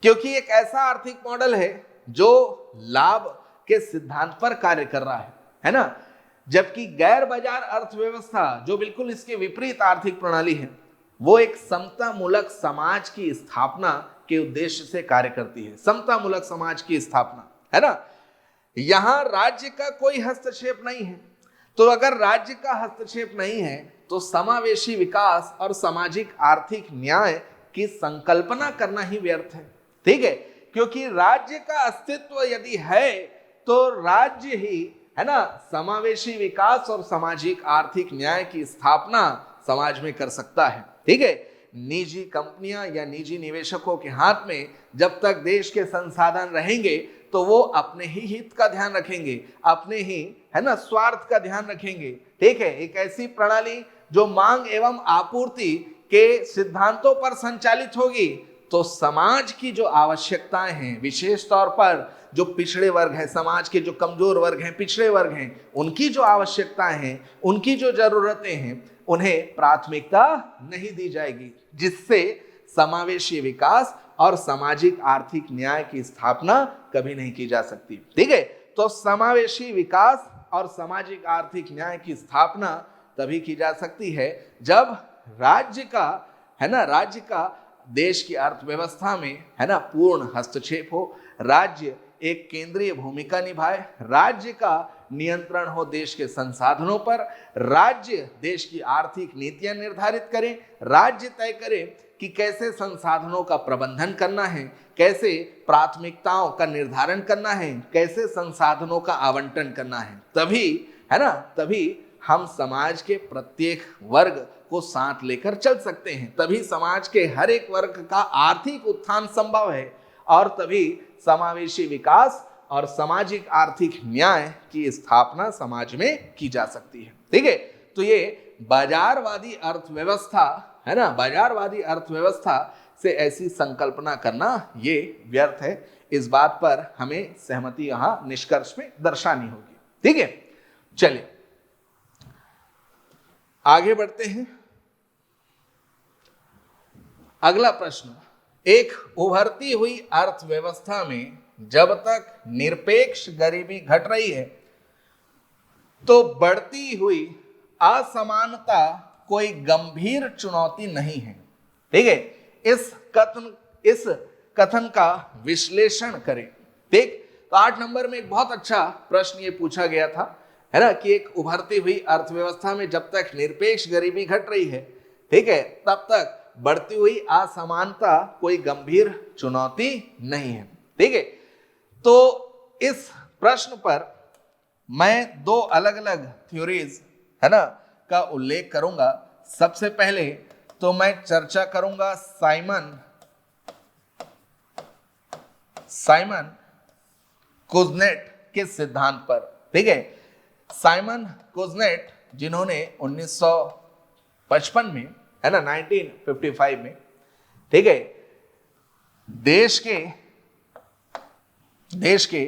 क्योंकि एक ऐसा आर्थिक मॉडल है जो लाभ के सिद्धांत पर कार्य कर रहा है ना, जबकि गैर बाजार अर्थव्यवस्था जो बिल्कुल इसके विपरीत आर्थिक प्रणाली है, वो एक समतामूलक समाज की स्थापना के उद्देश्य से कार्य करती है। समतामूलक समाज की स्थापना, है ना। यहां राज्य का कोई हस्तक्षेप नहीं है, तो अगर राज्य का हस्तक्षेप नहीं है तो समावेशी विकास और सामाजिक आर्थिक न्याय की संकल्पना करना ही व्यर्थ है। ठीक है, क्योंकि राज्य का अस्तित्व यदि है तो राज्य ही है ना समावेशी विकास और सामाजिक आर्थिक न्याय की स्थापना समाज में कर सकता है। ठीक है, निजी कंपनियां या निजी निवेशकों के हाथ में जब तक देश के संसाधन रहेंगे तो वो अपने ही हित का ध्यान रखेंगे, अपने ही है ना स्वार्थ का ध्यान रखेंगे। ठीक है, एक ऐसी प्रणाली जो मांग एवं आपूर्ति के सिद्धांतों पर संचालित होगी तो समाज की जो आवश्यकताएं हैं, विशेष तौर पर जो पिछड़े वर्ग हैं, समाज के जो कमजोर वर्ग हैं, पिछड़े वर्ग हैं, उनकी जो आवश्यकताएं हैं, उनकी जो जरूरतें हैं, उन्हें प्राथमिकता नहीं दी जाएगी, जिससे समावेशी विकास और सामाजिक आर्थिक न्याय की स्थापना कभी नहीं की जा सकती। ठीक है, तो समावेशी विकास और सामाजिक आर्थिक न्याय की स्थापना तभी की जा सकती है जब राज्य का देश की अर्थव्यवस्था में है ना पूर्ण हस्तक्षेप हो, राज्य एक केंद्रीय भूमिका निभाए, राज्य का नियंत्रण हो देश के संसाधनों पर, राज्य देश की आर्थिक नीतियां निर्धारित करें, राज्य तय करे कि कैसे संसाधनों का प्रबंधन करना है, कैसे प्राथमिकताओं का निर्धारण करना है, कैसे संसाधनों का आवंटन करना है। तभी हम समाज के प्रत्येक वर्ग को साथ लेकर चल सकते हैं, तभी समाज के हर एक वर्ग का आर्थिक उत्थान संभव है और तभी समावेशी विकास और सामाजिक आर्थिक न्याय की स्थापना समाज में की जा सकती है। ठीक है, तो ये बाजारवादी अर्थव्यवस्था है ना, बाजारवादी अर्थव्यवस्था से ऐसी संकल्पना करना ये व्यर्थ है। इस बात पर हमें सहमति यहां निष्कर्ष में दर्शानी होगी। ठीक है, चलिए आगे बढ़ते हैं। अगला प्रश्न, एक उभरती हुई अर्थव्यवस्था में जब तक निरपेक्ष गरीबी घट रही है तो बढ़ती हुई असमानता कोई गंभीर चुनौती नहीं है। ठीक है, इस कथन का विश्लेषण करें। ठीक, तो 8 नंबर में एक बहुत अच्छा प्रश्न ये पूछा गया था, है ना, कि एक उभरती हुई अर्थव्यवस्था में जब तक निरपेक्ष गरीबी घट रही है, ठीक है, तब तक बढ़ती हुई असमानता कोई गंभीर चुनौती नहीं है। ठीक है, तो इस प्रश्न पर मैं 2 अलग अलग थ्योरीज है ना का उल्लेख करूंगा। सबसे पहले तो मैं चर्चा करूंगा साइमन कुज़नेट के सिद्धांत पर। ठीक है, साइमन कुज़नेट जिन्होंने 1955 में है ना 1955 में, ठीक है, देश के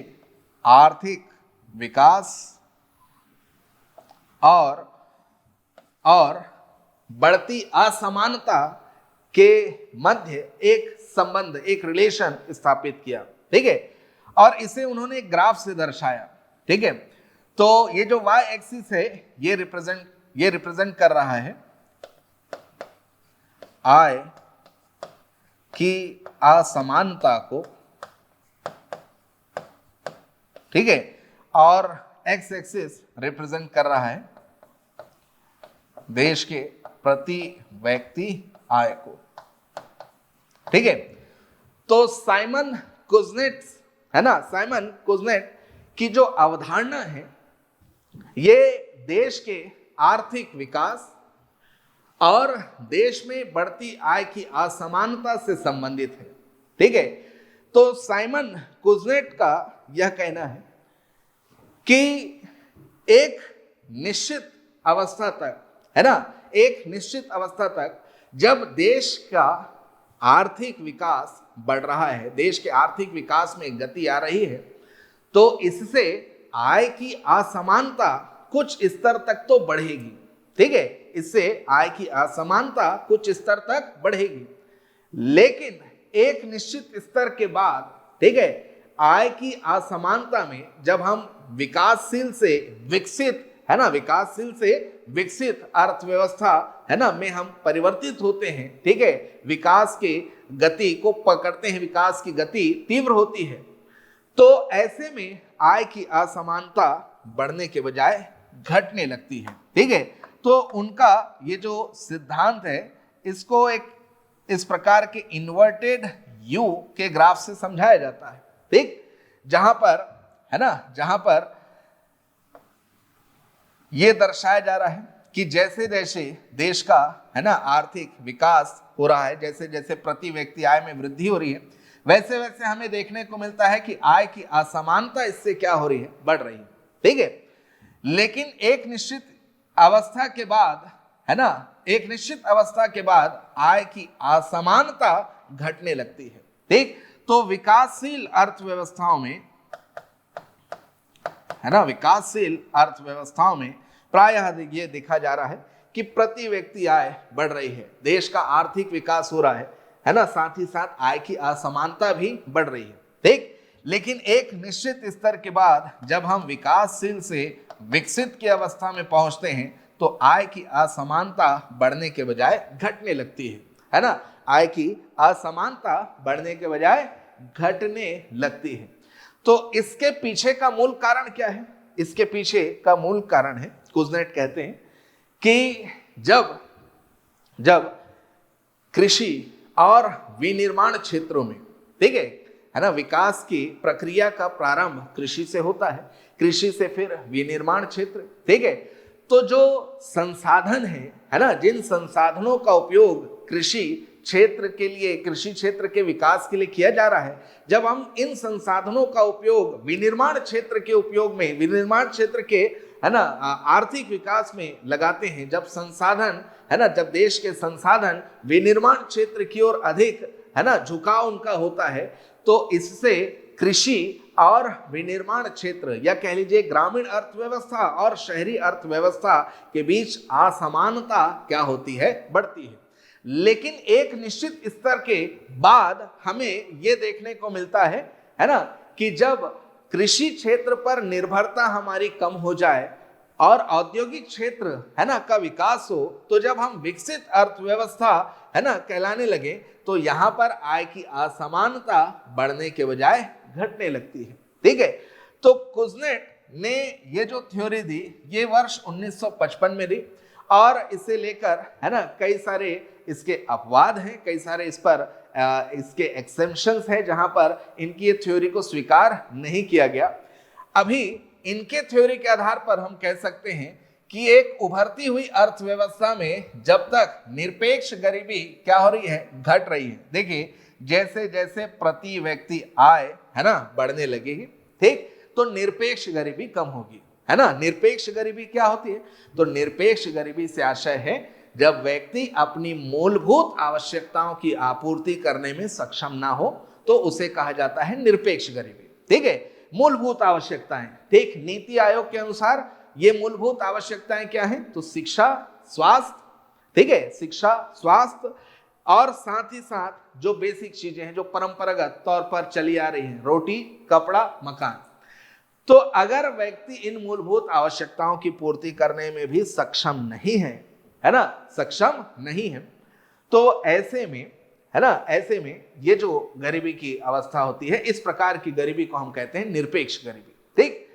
आर्थिक विकास और बढ़ती असमानता के मध्य एक संबंध, एक रिलेशन स्थापित किया। ठीक है, और इसे उन्होंने एक ग्राफ से दर्शाया। ठीक है, तो ये जो y एक्सिस है ये रिप्रेजेंट कर रहा है आय की असमानता को, ठीक है, और x एक्सिस रिप्रेजेंट कर रहा है देश के प्रति व्यक्ति आय को। ठीक है, तो साइमन कुजनेट है ना, साइमन कुजनेट की जो अवधारणा है ये देश के आर्थिक विकास और देश में बढ़ती आय की असमानता से संबंधित है। ठीक है, तो साइमन कुजनेट का यह कहना है कि एक निश्चित अवस्था तक, है ना, एक निश्चित अवस्था तक जब देश का आर्थिक विकास बढ़ रहा है, देश के आर्थिक विकास में गति आ रही है, तो इससे आय की असमानता कुछ स्तर तक तो बढ़ेगी। ठीक है, इससे आय की असमानता कुछ स्तर तक बढ़ेगी, लेकिन एक निश्चित स्तर के बाद, ठीक है, आय की असमानता में जब हम विकासशील से विकसित, है ना, विकासशील से विकसित अर्थव्यवस्था, है ना, में हम परिवर्तित होते हैं। ठीक है, विकास की गति को पकड़ते हैं, विकास की गति तीव्र होती है, तो ऐसे में आय की असमानता बढ़ने के बजाय घटने लगती है। ठीक है, तो उनका ये जो सिद्धांत है इसको एक इस प्रकार के इन्वर्टेड यू के ग्राफ से समझाया जाता है। ठीक, जहां पर, है ना, जहां पर यह दर्शाया जा रहा है कि जैसे जैसे देश का, है ना, आर्थिक विकास हो रहा है, जैसे जैसे प्रति व्यक्ति आय में वृद्धि हो रही है, वैसे वैसे हमें देखने को मिलता है कि आय की असमानता इससे क्या हो रही है, बढ़ रही है। ठीक है, लेकिन एक निश्चित अवस्था के बाद, है ना, एक निश्चित अवस्था के बाद आय की असमानता घटने लगती है। ठीक, तो विकासशील अर्थव्यवस्थाओं में, है ना, विकासशील अर्थव्यवस्थाओं में प्रायः ये देखा जा रहा है कि प्रति व्यक्ति आय बढ़ रही है, देश का आर्थिक विकास हो रहा है ना, साथ ही साथ आय की असमानता भी बढ़ रही है। ठीक, लेकिन एक निश्चित स्तर के बाद जब हम विकासशील से विकसित की अवस्था में पहुंचते हैं तो आय की असमानता बढ़ने के बजाय घटने लगती है ना, आय की असमानता बढ़ने के बजाय घटने लगती है। तो इसके पीछे का मूल कारण क्या है? इसके पीछे का मूल कारण है, कुजनेट कहते हैं कि जब कृषि और विनिर्माण क्षेत्रों में, ठीक है ना, विकास की प्रक्रिया का प्रारंभ कृषि से होता है, कृषि से फिर विनिर्माण क्षेत्र, ठीक है, तो जो संसाधन है ना, जिन संसाधनों का उपयोग कृषि क्षेत्र के लिए, कृषि क्षेत्र के विकास के लिए किया जा रहा है, जब हम इन संसाधनों का उपयोग विनिर्माण क्षेत्र के उपयोग में, विनिर्माण क्षेत्र के, है ना, आर्थिक विकास में लगाते हैं, जब संसाधन, है ना, जब देश के संसाधन विनिर्माण क्षेत्र की ओर अधिक, है ना, झुकाव उनका होता है, तो इससे कृषि और विनिर्माण क्षेत्र, या कह लीजिए ग्रामीण अर्थव्यवस्था और शहरी अर्थव्यवस्था के बीच असमानता क्या होती है, बढ़ती है। लेकिन एक निश्चित स्तर के बाद हमें यह देखने को मिलता है ना, कि जब कृषि क्षेत्र पर निर्भरता हमारी कम हो जाए और औद्योगिक क्षेत्र, है ना, का विकास हो, तो जब हम विकसित अर्थव्यवस्था, है ना, कहलाने लगे, तो यहां पर आय की असमानता बढ़ने के बजाय घटने लगती है। ठीक है, तो कुजनेट ने ये जो थ्योरी दी ये वर्ष 1955 में दी, और इसे लेकर, है ना, कई सारे इसके अपवाद हैं, कई सारे इस पर इसके एक्सेप्शंस हैं जहां पर इनकी ये थ्योरी को स्वीकार नहीं किया गया। अभी इनके थ्योरी के आधार पर हम कह सकते हैं कि एक उभरती हुई अर्थव्यवस्था में जब तक निरपेक्ष गरीबी क्या हो रही है, घट रही है। देखिए, जैसे जैसे प्रति व्यक्ति आय, है ना, बढ़ने लगेगी, ठीक, तो निरपेक्ष गरीबी कम होगी, है ना। निरपेक्ष गरीबी क्या होती है? तो निरपेक्ष गरीबी से आशय है जब व्यक्ति अपनी मूलभूत आवश्यकताओं की आपूर्ति करने में सक्षम ना हो, तो उसे कहा जाता है निरपेक्ष गरीबी। ठीक है, मूलभूत आवश्यकताएं। ठीक, नीति आयोग के अनुसार ये मूलभूत आवश्यकताएं क्या हैं? तो शिक्षा, स्वास्थ्य, ठीक है, शिक्षा, स्वास्थ्य, और साथ ही साथ जो बेसिक चीजें हैं जो परंपरागत तौर पर चली आ रही हैं, रोटी, कपड़ा, मकान। तो अगर व्यक्ति इन मूलभूत आवश्यकताओं की पूर्ति करने में भी सक्षम नहीं है ना, सक्षम नहीं है, तो ऐसे में, है ना, ऐसे में ये जो गरीबी की अवस्था होती है, इस प्रकार की गरीबी को हम कहते हैं निरपेक्ष गरीबी। ठीक,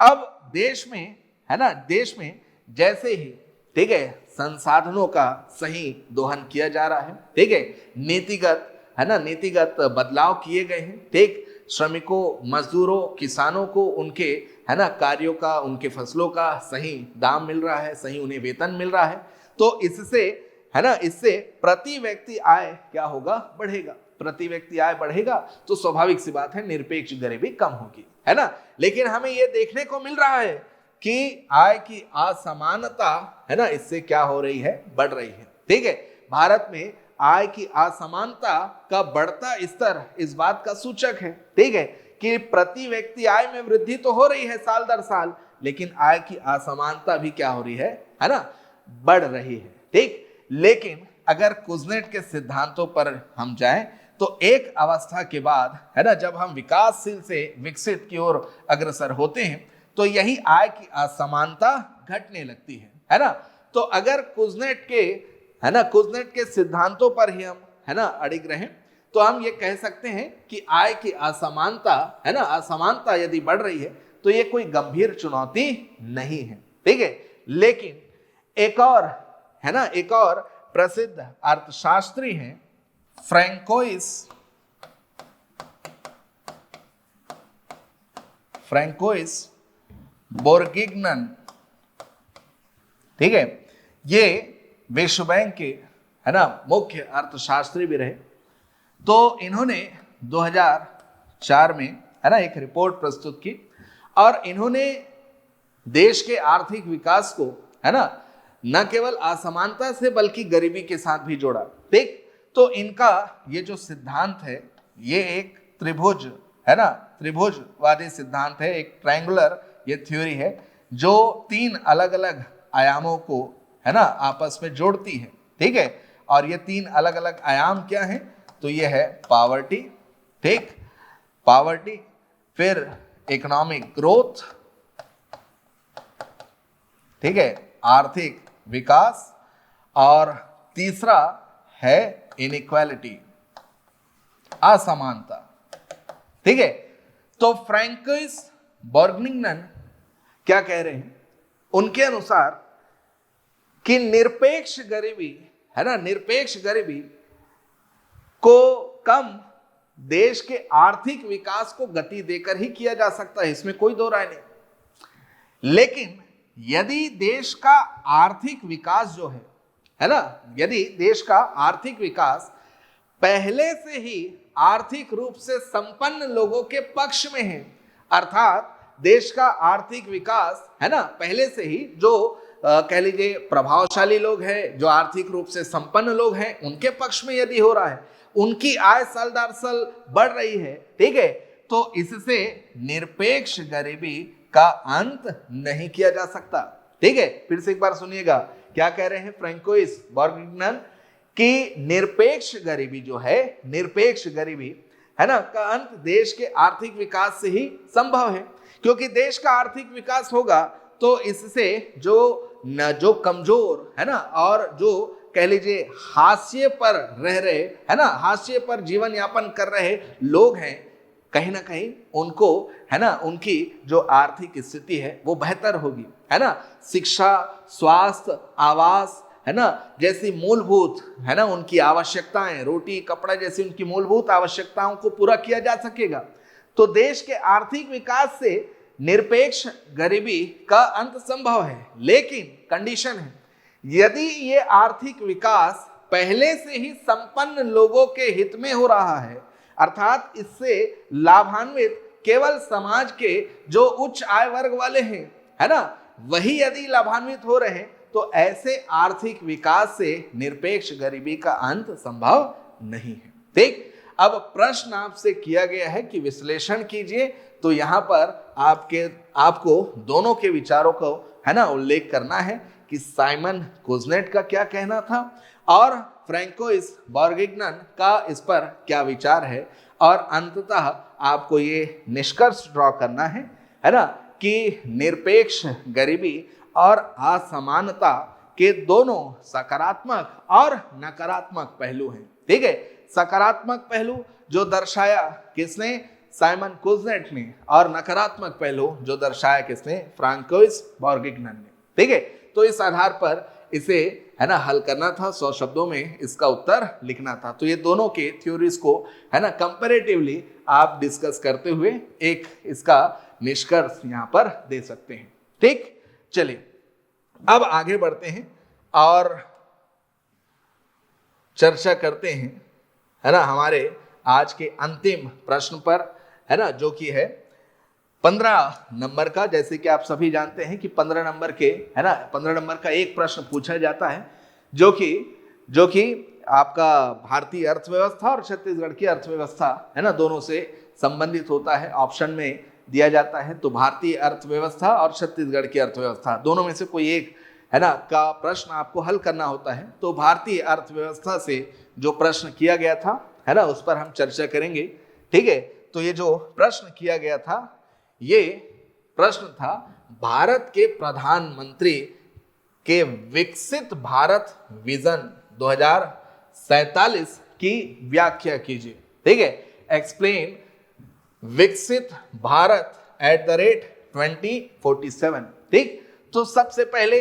अब देश में, है ना, देश में जैसे ही, ठीक है, संसाधनों का सही दोहन किया जा रहा है, ठीक है, नीतिगत, है ना, नीतिगत बदलाव किए गए हैं, ठीक, श्रमिकों, मजदूरों, किसानों को उनके, है ना, कार्यों का, उनके फसलों का सही दाम मिल रहा है, सही उन्हें वेतन मिल रहा है, तो इससे, है ना, इससे प्रति व्यक्ति आय क्या होगा? बढ़ेगा। प्रति व्यक्ति आय बढ़ेगा तो स्वाभाविक सी बात है निरपेक्ष गरीबी कम होगी, है ना। लेकिन हमें यह देखने को मिल रहा है कि आय की असमानता, है ना, इससे क्या हो रही है? बढ़ रही है। ठीक है, भारत में आय की असमानता का बढ़ता स्तर इस बात का सूचक है, ठीक है, कि प्रति व्यक्ति आय में वृद्धि तो हो रही है साल दर साल, लेकिन आय की असमानता भी क्या हो रही है ना, बढ़ रही है। ठीक, लेकिन अगर कुज़नेट के सिद्धांतों पर हम जाएं तो एक अवस्था के बाद, है ना, जब हम विकासशील से विकसित की ओर अग्रसर होते हैं तो यही आय की असमानता घटने लगती है ना। तो अगर कुज़नेट के, है ना, कुज़नेट के सिद्धांतों पर ही हम, है ना, अड़िग रहें तो हम ये कह सकते हैं कि आय की असमानता, है ना, असमानता यदि बढ़ रही है तो ये कोई गंभीर चुनौती नहीं है। ठीक है, लेकिन एक और, है ना, एक और प्रसिद्ध अर्थशास्त्री हैं फ्रैंकोइस बोर्गिग्नन, ठीक है, ये विश्व बैंक के, है ना, मुख्य अर्थशास्त्री भी रहे। तो इन्होंने 2004 में, है ना, एक रिपोर्ट प्रस्तुत की और इन्होंने देश के आर्थिक विकास को, है ना, न केवल असमानता से बल्कि गरीबी के साथ भी जोड़ा। ठीक, तो इनका ये जो सिद्धांत है ये एक त्रिभुज, है ना, त्रिभुजवादी सिद्धांत है, एक ट्रायंगुलर ये थ्योरी है जो तीन अलग अलग आयामों को, है ना, आपस में जोड़ती है। ठीक है, और ये तीन अलग अलग आयाम क्या हैं? तो ये है पॉवर्टी, ठीक, पॉवर्टी, फिर इकोनॉमिक ग्रोथ, ठीक है, आर्थिक विकास, और तीसरा है इनइक्वालिटी, असमानता। ठीक है, तो फ्रैंकोइस बोर्गिग्नन क्या कह रहे हैं? उनके अनुसार कि निरपेक्ष गरीबी, है ना, निरपेक्ष गरीबी को कम देश के आर्थिक विकास को गति देकर ही किया जा सकता है, इसमें कोई दो राय नहीं। लेकिन यदि देश का आर्थिक विकास जो है ना, यदि देश का आर्थिक विकास पहले से ही आर्थिक रूप से संपन्न लोगों के पक्ष में है, अर्थात देश का आर्थिक विकास, है ना, पहले से ही जो कह लीजिए प्रभावशाली लोग हैं, जो आर्थिक रूप से संपन्न लोग हैं, उनके पक्ष में यदि हो रहा है, उनकी आय साल दर साल बढ़ रही है, ठीक है, तो इससे निरपेक्ष गरीबी का अंत नहीं किया जा सकता। ठीक है, फिर से एक बार सुनिएगा क्या कह रहे हैं फ्रैंकोइस बोर्गिग्नन कि निरपेक्ष गरीबी जो है, निरपेक्ष गरीबी, है ना, का अंत देश के आर्थिक विकास से ही संभव है, क्योंकि देश का आर्थिक विकास होगा तो इससे जो कमजोर, है ना, और जो कह लीजिए हाशिए पर रह रहे, है ना, हाशिए पर जीवन यापन कर रहे लोग हैं, कहीं ना कहीं उनको, है ना, उनकी जो आर्थिक स्थिति है वो बेहतर होगी, है ना। शिक्षा, स्वास्थ्य, आवास, है ना, जैसी मूलभूत, है ना, उनकी आवश्यकताएं, रोटी, कपड़ा जैसी उनकी मूलभूत आवश्यकताओं को पूरा किया जा सकेगा। तो देश के आर्थिक विकास से निरपेक्ष गरीबी का अंत संभव है, लेकिन कंडीशन है, यदि ये आर्थिक विकास पहले से ही संपन्न लोगों के हित में हो रहा है, अर्थात इससे लाभान्वित केवल समाज के जो उच्च आय वर्ग वाले हैं, है ना, वही यदि लाभान्वित हो रहे हैं, तो ऐसे आर्थिक विकास से निरपेक्ष गरीबी का अंत संभव नहीं है। ठीक, अब प्रश्न आपसे किया गया है कि विश्लेषण कीजिए तो यहाँ पर आपको दोनों के विचारों को है ना उल्लेख करना है कि साइमन कुजनेट का क्या कहना था और फ्रैंकोइस बोर्गिग्नन का इस पर क्या विचार है, और अंततः आपको ये निष्कर्ष ड्रॉ करना है ना, कि निरपेक्ष गरीबी और असमानता के दोनों सकारात्मक और नकारात्मक पहलू हैं। ठीक है, सकारात्मक पहलू जो दर्शाया किसने, साइमन कुजनेट ने, और नकारात्मक पहलू जो दर्शाया किसने, फ्रैंकोइस बोर्गिग्नन ने। ठीक है, तो इस आधार पर इसे है ना हल करना था, 100 शब्दों में इसका उत्तर लिखना था। तो ये दोनों के थ्योरीज को है ना कंपैरेटिवली आप डिस्कस करते हुए एक इसका निष्कर्ष यहाँ पर दे सकते हैं। ठीक, चलिए अब आगे बढ़ते हैं और चर्चा करते हैं है ना हमारे आज के अंतिम प्रश्न पर, है ना, जो कि है 15 नंबर का। जैसे कि आप सभी जानते हैं कि 15 नंबर के है ना 15 नंबर का एक प्रश्न पूछा जाता है जो कि आपका भारतीय अर्थव्यवस्था और छत्तीसगढ़ की अर्थव्यवस्था है ना दोनों से संबंधित होता है। ऑप्शन में दिया जाता है, तो भारतीय अर्थव्यवस्था और छत्तीसगढ़ की अर्थव्यवस्था दोनों में से कोई एक है ना का प्रश्न आपको हल करना होता है। तो भारतीय अर्थव्यवस्था से जो प्रश्न किया गया था है ना उस पर हम चर्चा करेंगे। ठीक है, तो ये जो प्रश्न किया गया था ये प्रश्न था, भारत के प्रधानमंत्री के विकसित भारत विजन 2047 की व्याख्या कीजिए। ठीक है, एक्सप्लेन विकसित भारत @2047। ठीक, तो सबसे पहले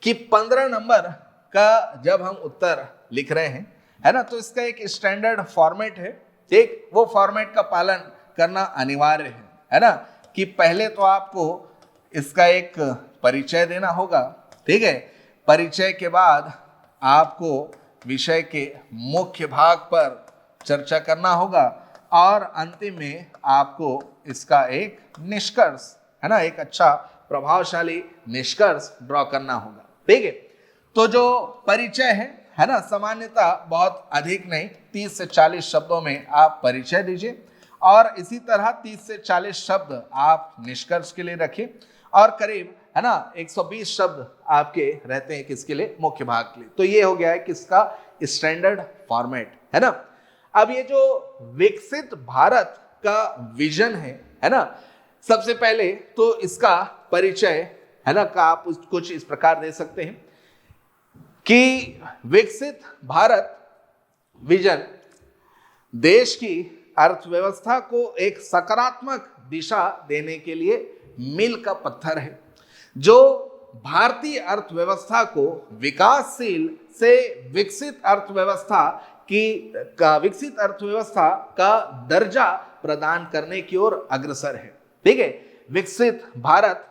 कि 15 नंबर का जब हम उत्तर लिख रहे हैं है ना तो इसका एक स्टैंडर्ड फॉर्मेट है। ठीक, वो फॉर्मेट का पालन करना अनिवार्य है ना, कि पहले तो आपको इसका एक परिचय देना होगा। ठीक है, परिचय के बाद आपको विषय के मुख्य भाग पर चर्चा करना होगा और अंतिम में आपको इसका एक निष्कर्ष है ना एक अच्छा प्रभावशाली निष्कर्ष ड्रॉ करना होगा। ठीक है, तो जो परिचय है ना सामान्यतः बहुत अधिक नहीं, 30 से 40 शब्दों में आप परिचय दीजिए और इसी तरह 30 से 40 शब्द आप निष्कर्ष के लिए रखिए और करीब है ना 120 शब्द आपके रहते हैं किसके लिए, मुख्य भाग के लिए। तो ये हो गया है किसका स्टैंडर्ड फॉर्मेट है ना। अब ये जो विकसित भारत का विजन है ना, सबसे पहले तो इसका परिचय है ना का आप कुछ इस प्रकार दे सकते हैं कि विकसित भारत विजन देश की अर्थव्यवस्था को एक सकारात्मक दिशा देने के लिए मील का पत्थर है, जो भारतीय अर्थव्यवस्था को विकासशील से विकसित अर्थव्यवस्था का दर्जा प्रदान करने की ओर अग्रसर है। ठीक है, विकसित भारत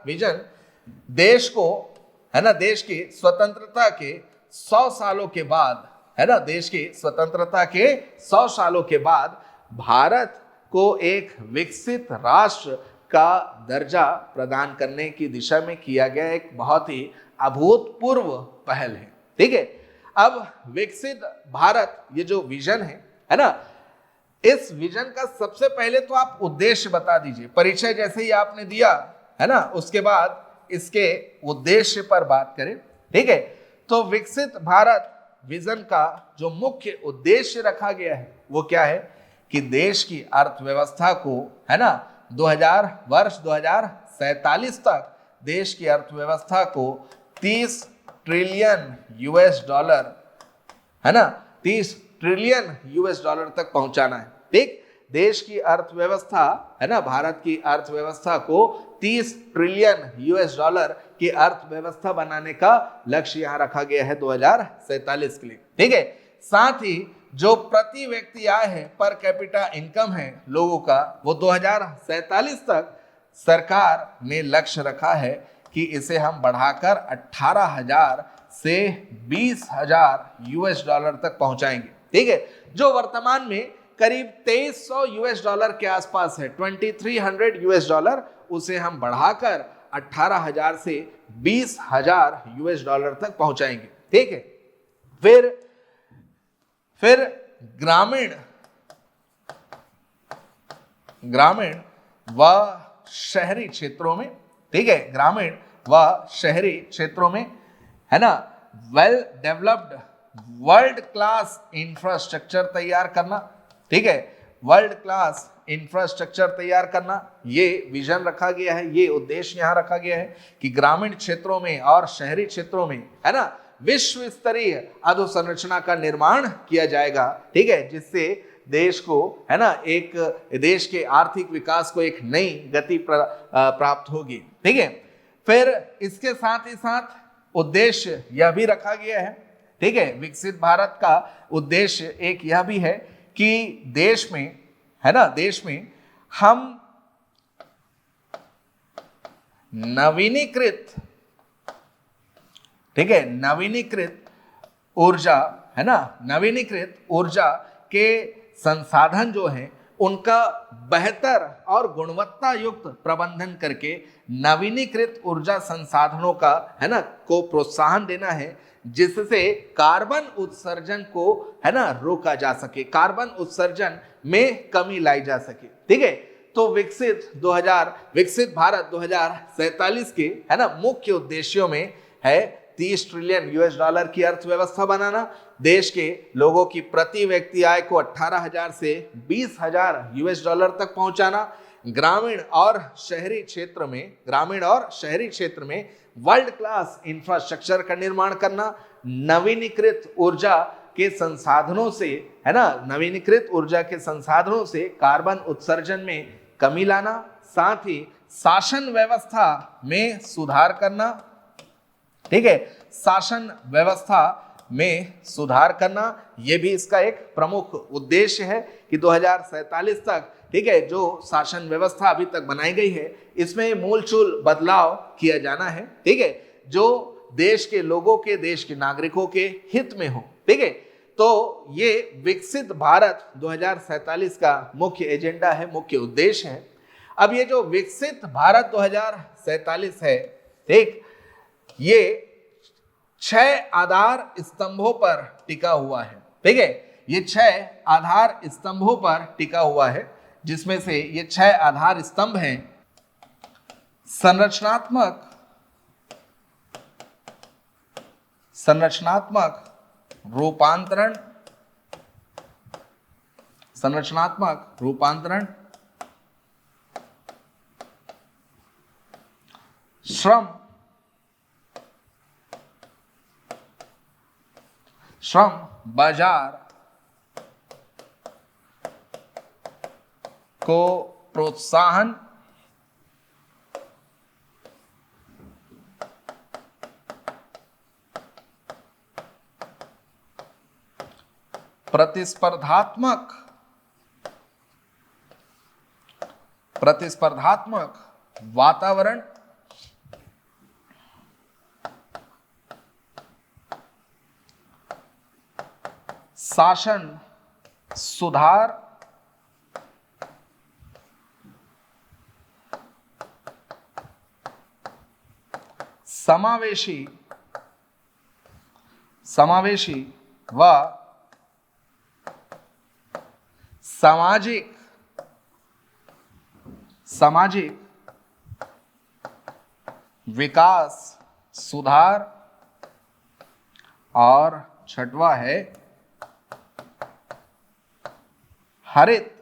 विजन देश को है ना देश की स्वतंत्रता के 100 सालों के बाद है ना देश की स्वतंत्रता के 100 सालों के बाद भारत को एक विकसित राष्ट्र का दर्जा प्रदान करने की दिशा में किया गया एक बहुत ही अभूतपूर्व पहल है। ठीक है, अब विकसित भारत ये जो विजन है ना, इस विजन का सबसे पहले तो आप उद्देश्य बता दीजिए। परिचय जैसे ही आपने दिया है ना उसके बाद इसके उद्देश्य पर बात करें। ठीक है, तो विकसित भारत विजन का जो मुख्य उद्देश्य रखा गया है वो क्या है कि देश की अर्थव्यवस्था को है ना वर्ष 2047 तक देश की अर्थव्यवस्था को 30 ट्रिलियन यूएस डॉलर है ना 30 ट्रिलियन यूएस डॉलर तक पहुंचाना है। ठीक, देश की अर्थव्यवस्था है ना भारत की अर्थव्यवस्था को 30 ट्रिलियन यूएस डॉलर की अर्थव्यवस्था बनाने का लक्ष्य यहाँ रखा गया है 2047 के लिए। ठीक है, साथ ही जो प्रति व्यक्ति आय है पर कैपिटा इनकम है लोगों का, वो 2047 तक सरकार ने लक्ष्य रखा है कि इसे हम बढ़ाकर 18,000 से 20,000 यूएस डॉलर तक पहुंचाएंगे। ठीक है, जो वर्तमान में करीब 2300 यूएस डॉलर के आसपास है, 2300 यूएस डॉलर, उसे हम बढ़ाकर 18,000 से 20,000 यूएस डॉलर तक पहुंचाएंगे। ठीक है, फिर ग्रामीण ग्रामीण व शहरी क्षेत्रों में, ठीक है, ग्रामीण व शहरी क्षेत्रों में, है ना, well developed world class infrastructure तैयार करना, ठीक है, वर्ल्ड क्लास इंफ्रास्ट्रक्चर तैयार करना, ये विजन रखा गया है, ये उद्देश्य यहां रखा गया है कि ग्रामीण क्षेत्रों में और शहरी क्षेत्रों में, है ना, विश्व स्तरीय अधोसंरचना का निर्माण किया जाएगा, ठीक है, जिससे देश को, है ना, एक देश के आर्थिक विकास को एक नई गति प्राप्त होगी, ठीक है। फिर इसके साथ ही साथ उद्देश्य यह भी रखा गया है, ठीक है, विकसित भारत का उद्देश्य एक यह भी है कि देश में, है ना, देश में हम नवीनीकृत, ठीक है, नवीनीकृत ऊर्जा, है ना, नवीनीकृत ऊर्जा के संसाधन जो हैं उनका बेहतर और गुणवत्ता युक्त प्रबंधन करके नवीनीकृत ऊर्जा संसाधनों का, है ना, को प्रोत्साहन देना है, जिससे कार्बन उत्सर्जन को, है ना, रोका जा सके, कार्बन उत्सर्जन में कमी लाई जा सके, ठीक है। तो विकसित भारत 2047 के, है ना, मुख्य उद्देश्यों में है 30 ट्रिलियन यूएस डॉलर की अर्थव्यवस्था बनाना, देश के लोगों की प्रति व्यक्ति आय को 18,000 से 20,000 यूएस डॉलर तक पहुंचाना, ग्रामीण और शहरी क्षेत्र में वर्ल्ड क्लास इंफ्रास्ट्रक्चर का निर्माण करना, नवीनीकृत ऊर्जा के संसाधनों से, है ना, नवीनीकृत ऊर्जा के संसाधनों से कार्बन उत्सर्जन में कमी लाना, साथ ही शासन व्यवस्था में सुधार करना, ठीक है, शासन व्यवस्था में सुधार करना, यह भी इसका एक प्रमुख उद्देश्य है कि 2047 तक, ठीक है, जो शासन व्यवस्था अभी तक बनाई गई है इसमें मूलचूल बदलाव किया जाना है, ठीक है, जो देश के लोगों के, देश के नागरिकों के हित में हो, ठीक है। तो ये विकसित भारत 2047 का मुख्य एजेंडा है, मुख्य उद्देश्य है। अब ये जो विकसित भारत 2047 है, ठीक, ये 6 आधार स्तंभों पर टिका हुआ है, ठीक है, ये 6 आधार स्तंभों पर टिका हुआ है, जिसमें से ये 6 आधार स्तंभ हैं संरचनात्मक रूपांतरण, श्रम बाजार को प्रोत्साहन, प्रतिस्पर्धात्मक वातावरण, शासन सुधार, समावेशी व सामाजिक विकास सुधार, और छठवां है हरित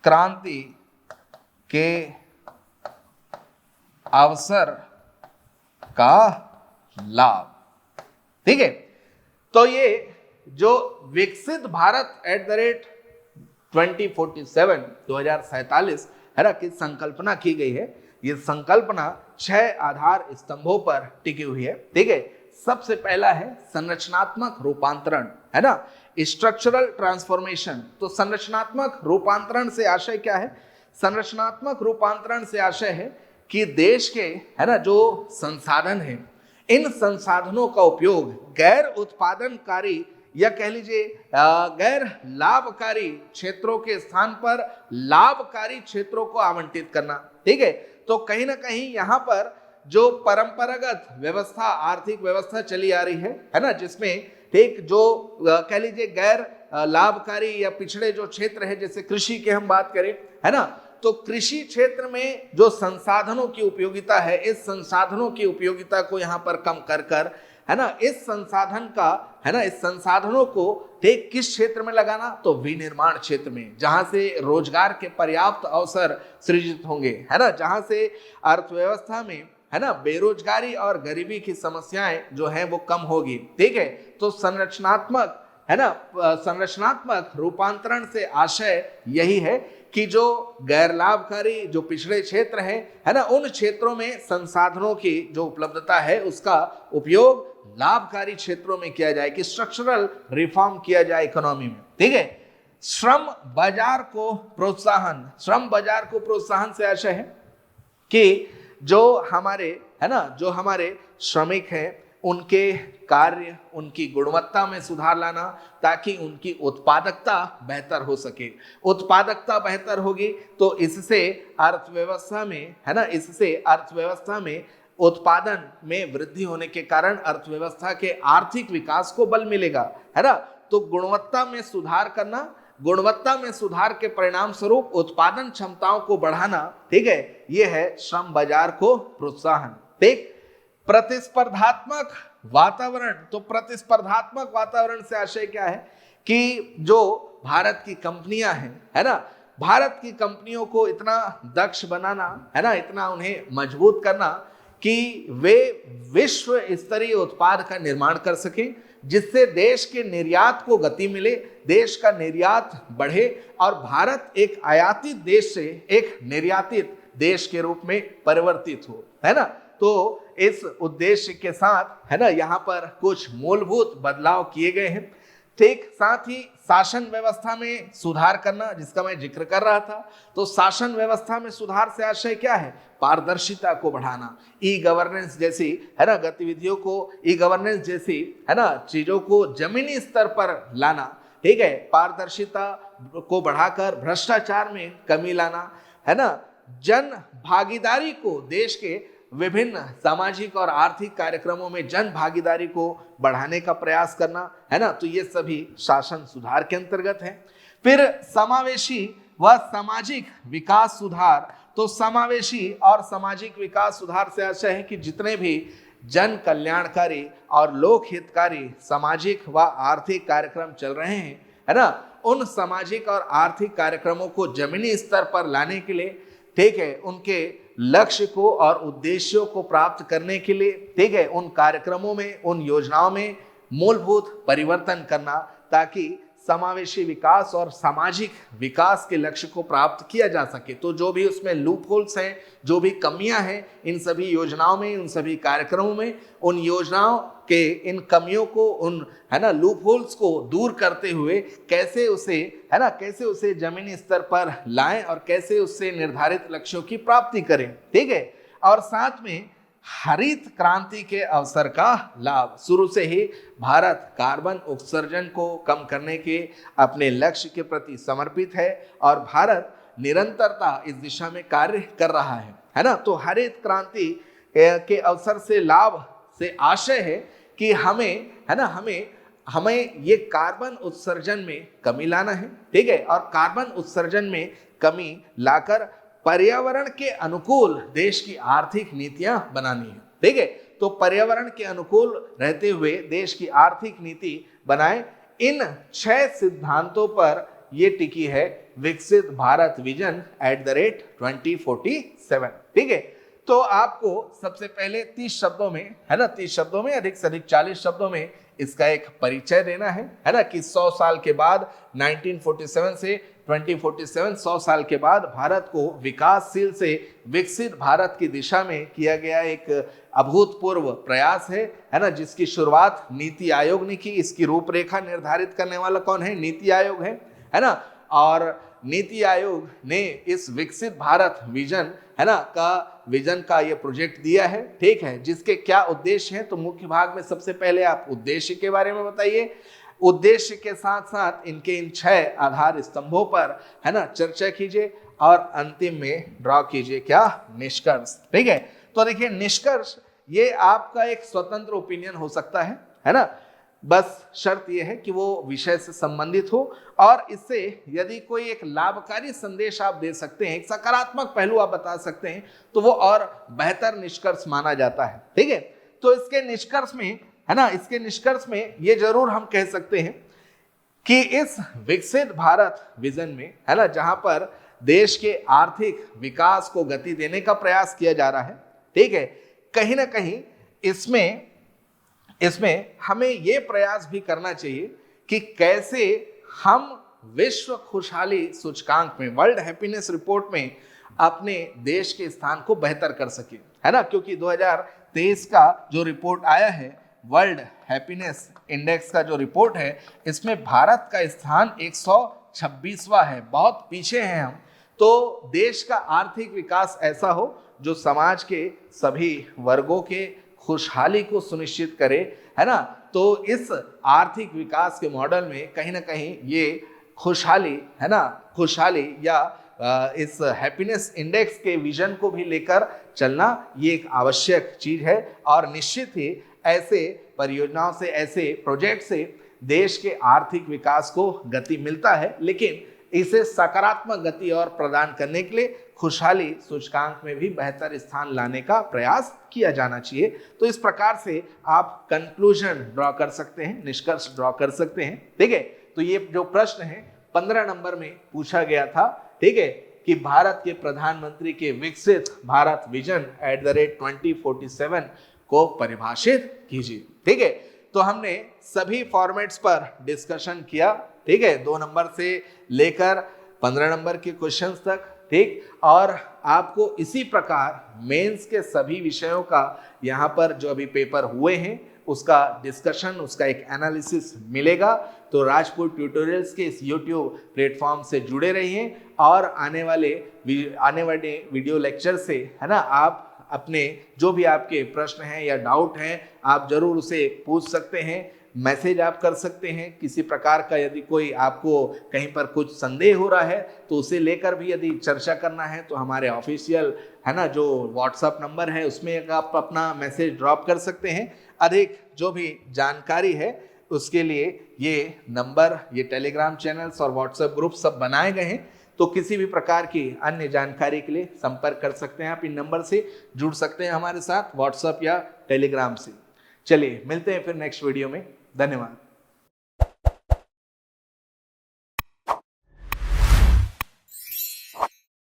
क्रांति के अवसर का लाभ, ठीक है। तो ये जो विकसित भारत @2047 है ना, की संकल्पना की गई है, ये संकल्पना 6 आधार स्तंभों पर टिकी हुई है, ठीक है। सबसे पहला है संरचनात्मक रूपांतरण, है ना, स्ट्रक्चरल ट्रांसफॉर्मेशन। तो संरचनात्मक रूपांतरण से आशय क्या है? संरचनात्मक रूपांतरण से आशय है कि देश के, है ना, जो संसाधन हैं, इन संसाधनों का उपयोग गैर उत्पादनकारी या कह लीजिए गैर लाभकारी क्षेत्रों के स्थान पर लाभकारी क्षेत्रों को आवंटित करना, ठीक है। तो कहीं ना कहीं यहाँ पर जो परंपरागत व्यवस्था, आर्थिक व्यवस्था चली आ रही है ना, जिसमें ठीक जो कह लीजिए गैर लाभकारी या पिछड़े जो क्षेत्र है, जैसे कृषि के हम बात करें, है ना, तो कृषि क्षेत्र में जो संसाधनों की उपयोगिता है, इस संसाधनों की उपयोगिता को यहाँ पर कम कर कर, है ना, इस संसाधन का, है ना, इस संसाधनों को ठीक किस क्षेत्र में लगाना, तो विनिर्माण क्षेत्र में, जहां से रोजगार के पर्याप्त अवसर सृजित होंगे, है ना, जहां से अर्थव्यवस्था में, है ना, बेरोजगारी और गरीबी की समस्याएं जो है वो कम होगी। ठीक है, तो संरचनात्मक, है ना, संरचनात्मक रूपांतरण से आशय यही है कि जो गैर लाभकारी, जो पिछड़े क्षेत्र हैं, है ना, उन क्षेत्रों में संसाधनों की जो उपलब्धता है उसका उपयोग लाभकारी क्षेत्रों में किया जाए, कि स्ट्रक्चरल रिफॉर्म किया जाए इकोनॉमी में। ठीक है, श्रम बाजार को प्रोत्साहन, श्रम बाजार को प्रोत्साहन से आशय है कि जो हमारे, है ना, जो हमारे श्रमिक हैं उनके कार्य, उनकी गुणवत्ता में सुधार लाना, ताकि उनकी उत्पादकता बेहतर हो सके। उत्पादकता बेहतर होगी तो इससे अर्थव्यवस्था में, है ना, इससे अर्थव्यवस्था में उत्पादन में वृद्धि होने के कारण अर्थव्यवस्था के आर्थिक विकास को बल मिलेगा, है ना। तो गुणवत्ता में सुधार करना, गुणवत्ता में सुधार के परिणाम स्वरूप उत्पादन क्षमताओं को बढ़ाना, ठीक है, यह है श्रम बाजार को प्रोत्साहन। ठीक, प्रतिस्पर्धात्मक वातावरण, तो प्रतिस्पर्धात्मक वातावरण से आशय क्या है कि जो भारत की कंपनियां हैं, है ना, भारत की कंपनियों को इतना दक्ष बनाना, है ना, इतना उन्हें मजबूत करना कि वे विश्व स्तरीय उत्पाद का निर्माण कर सकें, जिससे देश के निर्यात को गति मिले, देश का निर्यात बढ़े और भारत एक आयातित देश से एक निर्यातित देश के रूप में परिवर्तित हो, है ना। तो इस उद्देश्य के साथ, है ना, यहाँ पर कुछ मूलभूत बदलाव किए गए हैं। ठीक, साथ ही शासन व्यवस्था में सुधार करना, जिसका मैं जिक्र कर रहा था। तो शासन व्यवस्था में सुधार से आशय क्या है? पारदर्शिता को बढ़ाना, ई गवर्नेंस जैसी, है ना, गतिविधियों को, ई गवर्नेंस जैसी, है ना, चीजों को जमीनी स्तर पर लाना। ठीक है, पारदर्शिता को बढ़ाकर भ्रष्टाचार में कमी लाना, है ना, जन भागीदारी को, देश के विभिन्न सामाजिक और आर्थिक कार्यक्रमों में जन भागीदारी को बढ़ाने का प्रयास करना, है ना। तो ये सभी शासन सुधार के अंतर्गत है। फिर समावेशी व सामाजिक विकास सुधार, तो समावेशी और सामाजिक विकास सुधार से आशय है कि जितने भी जन कल्याणकारी और लोक हितकारी सामाजिक व आर्थिक कार्यक्रम चल रहे हैं, है ना, उन सामाजिक और आर्थिक कार्यक्रमों को जमीनी स्तर पर लाने के लिए, ठीक है, उनके लक्ष्य को और उद्देश्यों को प्राप्त करने के लिए, ठीक है, उन कार्यक्रमों में, उन योजनाओं में मूलभूत परिवर्तन करना, ताकि समावेशी विकास और सामाजिक विकास के लक्ष्य को प्राप्त किया जा सके। तो जो भी उसमें लूप होल्स हैं, जो भी कमियां हैं इन सभी योजनाओं में, उन सभी कार्यक्रमों में, उन योजनाओं के इन कमियों को, उन, है ना, लूप होल्स को दूर करते हुए कैसे उसे, है ना, कैसे उसे जमीनी स्तर पर लाएं और कैसे उससे निर्धारित लक्ष्यों की प्राप्ति करें। ठीक है, और साथ में हरित क्रांति के अवसर का लाभ। शुरू से ही भारत कार्बन उत्सर्जन को कम करने के अपने लक्ष्य के प्रति समर्पित है और भारत निरंतरता इस दिशा में कार्य कर रहा है ना। तो हरित क्रांति के अवसर से लाभ से आशय है कि हमें, है ना, हमें ये कार्बन उत्सर्जन में कमी लाना है। ठीक है, और कार्बन उत्सर्जन में कमी लाकर पर्यावरण के अनुकूल देश की आर्थिक नीतियां बनानी है। ठीक है, तो पर्यावरण के अनुकूल रहते हुए देश की आर्थिक नीति बनाए। इन 6 सिद्धांतों पर यह टिकी है विकसित भारत विजन @2047। ठीक है, तो आपको सबसे पहले 30 शब्दों में, है ना, 30 शब्दों में, अधिक से अधिक 40 शब्दों में इसका एक परिचय देना है ना, कि 100 साल के बाद 1947 से 2047, 100 साल के बाद भारत को विकासशील से विकसित भारत की दिशा में किया गया एक अभूतपूर्व प्रयास है ना, जिसकी शुरुआत नीति आयोग ने की। इसकी रूपरेखा निर्धारित करने वाला कौन है? नीति आयोग है ना। और नीति आयोग ने इस विकसित भारत विजन, है ना, का विजन का ये प्रोजेक्ट दिया है। ठीक है, जिसके क्या उद्देश्य हैं? तो मुख्य भाग में सबसे पहले आप उद्देश्य के बारे में बताइए, उद्देश्य के साथ साथ इनके इन 6 आधार स्तंभों पर, है ना, चर्चा कीजिए और अंतिम में ड्रॉ कीजिए क्या? निष्कर्ष। ठीक है, तो देखिए निष्कर्ष ये आपका एक स्वतंत्र ओपिनियन हो सकता है ना। बस शर्त यह है कि वो विषय से संबंधित हो और इससे यदि कोई एक लाभकारी संदेश आप दे सकते हैं, एक सकारात्मक पहलू आप बता सकते हैं, तो वो और बेहतर निष्कर्ष माना जाता है। ठीक है, तो इसके निष्कर्ष में, है ना, इसके निष्कर्ष में ये जरूर हम कह सकते हैं कि इस विकसित भारत विजन में, है ना, जहां पर देश के आर्थिक विकास को गति देने का प्रयास किया जा रहा है, ठीक है, कहीं ना कहीं इसमें हमें यह प्रयास भी करना चाहिए कि कैसे हम विश्व खुशहाली सूचकांक में, वर्ल्ड हैप्पीनेस रिपोर्ट में अपने देश के स्थान को बेहतर कर सके, है ना, क्योंकि 2023 का जो रिपोर्ट आया है, वर्ल्ड हैप्पीनेस इंडेक्स का जो रिपोर्ट है, इसमें भारत का स्थान 126वां है, बहुत पीछे हैं हम। तो देश का आर्थिक विकास ऐसा हो जो समाज के सभी वर्गों के खुशहाली को सुनिश्चित करे, है ना। तो इस आर्थिक विकास के मॉडल में कहीं ना कहीं ये खुशहाली, है ना, खुशहाली या इस हैप्पीनेस इंडेक्स के विजन को भी लेकर चलना ये एक आवश्यक चीज है। और निश्चित ही ऐसे परियोजनाओं से, ऐसे प्रोजेक्ट से देश के आर्थिक विकास को गति मिलता है, लेकिन इसे सकारात्मक गति और प्रदान करने के लिए खुशहाली सूचकांक में भी बेहतर स्थान लाने का प्रयास किया जाना चाहिए। तो इस प्रकार से आप कंक्लूजन ड्रॉ कर सकते हैं, निष्कर्ष ड्रॉ कर सकते हैं। ठीक है, तो ये जो प्रश्न है 15 नंबर में पूछा गया था, ठीक है, कि भारत के प्रधानमंत्री के विकसित भारत विजन @2047 को परिभाषित कीजिए। ठीक है, तो हमने सभी फॉर्मेट्स पर डिस्कशन किया, ठीक है, 2 नंबर से लेकर 15 नंबर के क्वेश्चंस तक, ठीक। और आपको इसी प्रकार मेंस के सभी विषयों का यहाँ पर जो अभी पेपर हुए हैं उसका डिस्कशन, उसका एक एनालिसिस मिलेगा। तो राजपूत ट्यूटोरियल्स के इस यूट्यूब प्लेटफॉर्म से जुड़े रहिए और आने वाले वीडियो लेक्चर से, है ना, आप अपने जो भी आपके प्रश्न हैं या डाउट हैं आप जरूर उसे पूछ सकते हैं, मैसेज आप कर सकते हैं। किसी प्रकार का यदि कोई आपको कहीं पर कुछ संदेह हो रहा है तो उसे लेकर भी यदि चर्चा करना है तो हमारे ऑफिशियल, है ना, जो व्हाट्सएप नंबर है उसमें आप अपना मैसेज ड्रॉप कर सकते हैं। अधिक जो भी जानकारी है उसके लिए ये नंबर, ये टेलीग्राम चैनल्स और व्हाट्सएप ग्रुप सब बनाए गए हैं, तो किसी भी प्रकार की अन्य जानकारी के लिए संपर्क कर सकते हैं। आप इन नंबर से जुड़ सकते हैं हमारे साथ व्हाट्सएप या टेलीग्राम से। चलिए मिलते हैं फिर नेक्स्ट वीडियो में। धन्यवाद।